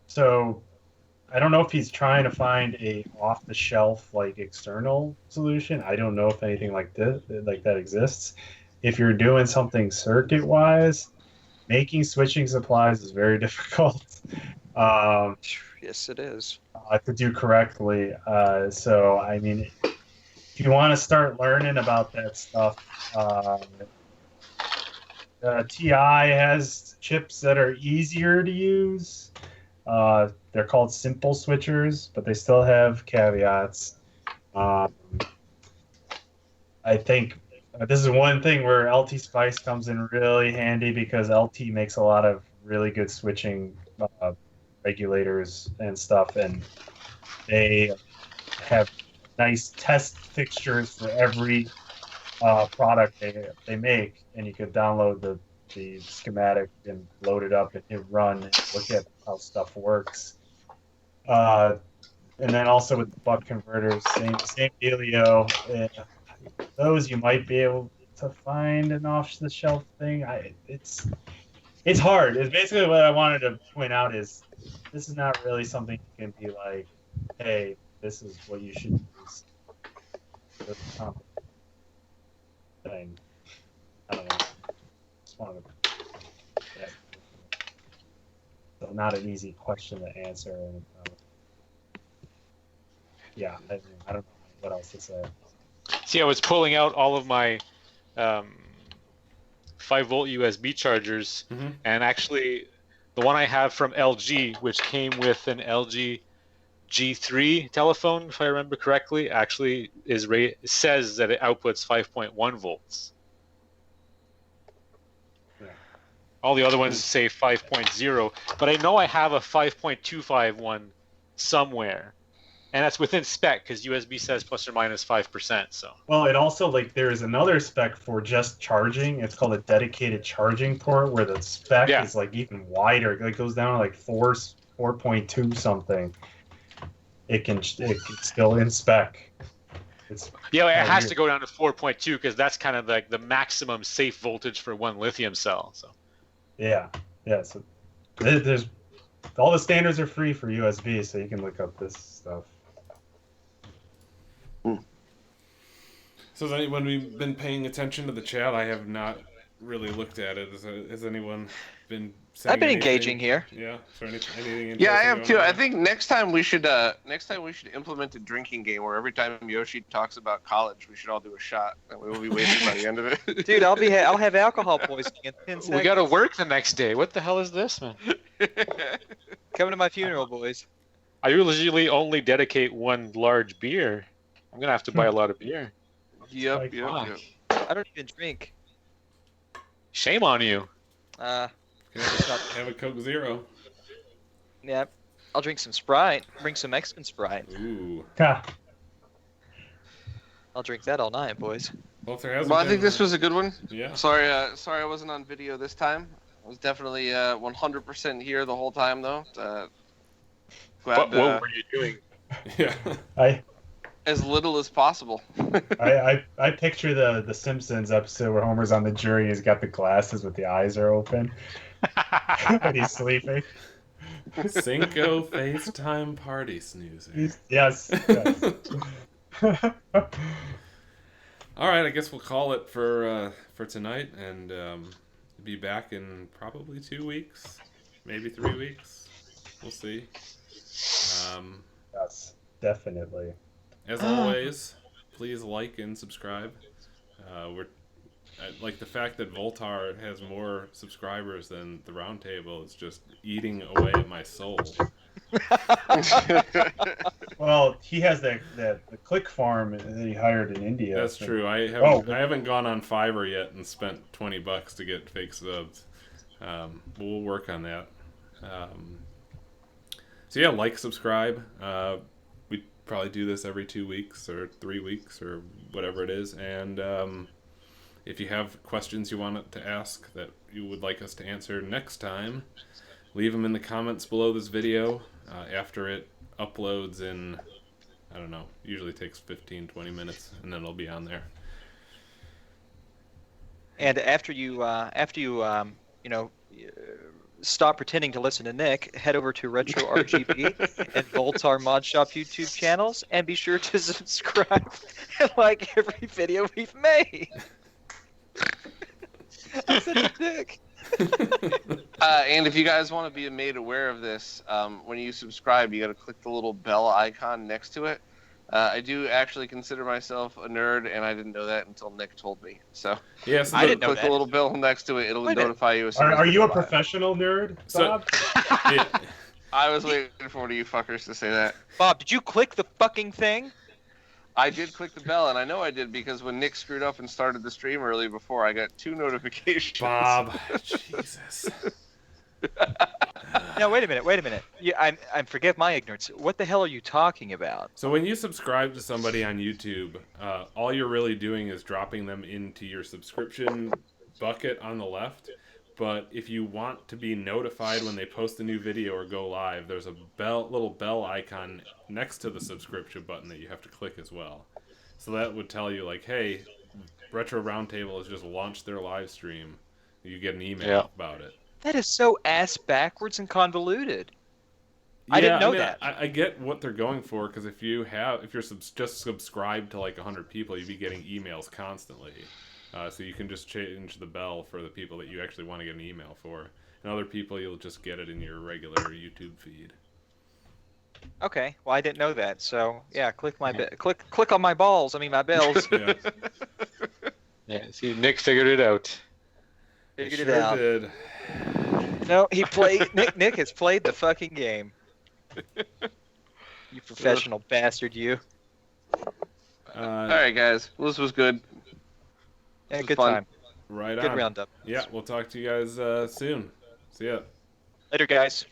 So I don't know if he's trying to find a off-the-shelf like external solution. I don't know if anything like that exists. If you're doing something circuit-wise, making switching supplies is very difficult. Yes, it is. To do correctly. So, I mean, if you want to start learning about that stuff, TI has chips that are easier to use. They're called simple switchers, but they still have caveats. I think this is one thing where LT Spice comes in really handy because LT makes a lot of really good switching regulators and stuff, and they have nice test fixtures for every product they make, and you could download the schematic and load it up and hit run and look at how stuff works. And then also with the buck converters, same dealio. Those you might be able to find an off-the-shelf thing. It's hard. It's basically what I wanted to point out is this is not really something you can be like, hey, this is what you should use. Thing. I don't know. Just wanted to. So not an easy question to answer. And, yeah, I don't know what else to say. See, I was pulling out all of my 5-volt USB chargers, and actually the one I have from LG, which came with an LG G3 telephone, if I remember correctly, actually says that it outputs 5.1 volts. Yeah. All the other ones say 5.0, but I know I have a 5.25 one somewhere. And that's within spec because USB says plus or minus 5%. So. Well, it also there's another spec for just charging. It's called a dedicated charging port, where the spec is even wider. It goes down to 4.2 something. It can still in spec. It has to go down to 4.2 because that's kind of the maximum safe voltage for one lithium cell. So. Yeah. So there's all the standards are free for USB, so you can look up this stuff. So has anyone been paying attention to the chat? I have not really looked at it. Has anyone been saying I've been anything? engaging here. Yeah. So anything Yeah, I have too. I think next time we should implement a drinking game where every time Yoshi talks about college, we should all do a shot, and we will be wasted by the end of it. Dude, I'll have alcohol poisoning in 10 seconds. We got to work the next day. What the hell is this, man? Come to my funeral, boys. I usually only dedicate one large beer. I'm gonna have to buy a lot of beer. Yep. I don't even drink. Shame on you. Have a Coke Zero. Yeah, I'll drink some Sprite. Bring some Mexican Sprite. Ooh. Ha. I'll drink that all night, boys. Well, if there hasn't Well, I been, think this was a good one. Yeah. Sorry I wasn't on video this time. I was definitely 100% here the whole time, though. What were you doing? Yeah. As little as possible. I picture the Simpsons episode where Homer's on the jury and he's got the glasses with the eyes are open and he's sleeping. Cinco FaceTime party snoozing. Yes. All right, I guess we'll call it for tonight, and be back in probably 2 weeks, maybe 3 weeks. We'll see. Yes, definitely. As always, please like and subscribe. Like the fact that Voultar has more subscribers than the Roundtable is just eating away at my soul. Well, he has the click farm that he hired in India. That's true. I haven't gone on Fiverr yet and spent $20 to get fake subs. We'll work on that. So yeah, like, subscribe. We probably do this every 2 weeks or 3 weeks or whatever it is. And if you have questions you want to ask that you would like us to answer next time, leave them in the comments below this video after it uploads in, I don't know, usually takes 15-20 minutes, and then it'll be on there. And after you stop pretending to listen to Nick, head over to Retro RGB and Voultar Mod Shop YouTube channels, and be sure to subscribe and like every video we've made. I'm such a dick. And if you guys want to be made aware of this, when you subscribe, you got to click the little bell icon next to it. I do actually consider myself a nerd, and I didn't know that until Nick told me. So yes, I didn't know click that. the little bell next to it; it'll notify you. As soon as Are we you go a live. professional nerd, Bob? Yeah. I was waiting for one of you fuckers to say that. Bob, did you click the fucking thing? I did click the bell, and I know I did because when Nick screwed up and started the stream early before, I got 2 notifications. Bob, Jesus. No, wait a minute. I forgive my ignorance. What the hell are you talking about? So when you subscribe to somebody on YouTube, all you're really doing is dropping them into your subscription bucket on the left. But if you want to be notified when they post a new video or go live, there's a little bell icon next to the subscription button that you have to click as well. So that would tell you, like, hey, Retro Roundtable has just launched their live stream. You get an email about it. That is so ass backwards and convoluted. I didn't know that. I get what they're going for, because if you're just subscribed to like 100 people, you'd be getting emails constantly. So you can just change the bell for the people that you actually want to get an email for, and other people you'll just get it in your regular YouTube feed. Okay, well I didn't know that. So yeah, click on my balls. I mean my bells. Yeah, Yeah, see, Nick figured it out. Figured sure it out. did. No, he played. Nick has played the fucking game. You professional bastard, you. All right, guys. Well, this was good. Yeah, was good fun. time. Right Good on. roundup. Yeah, we'll talk to you guys soon. See ya. Later, guys.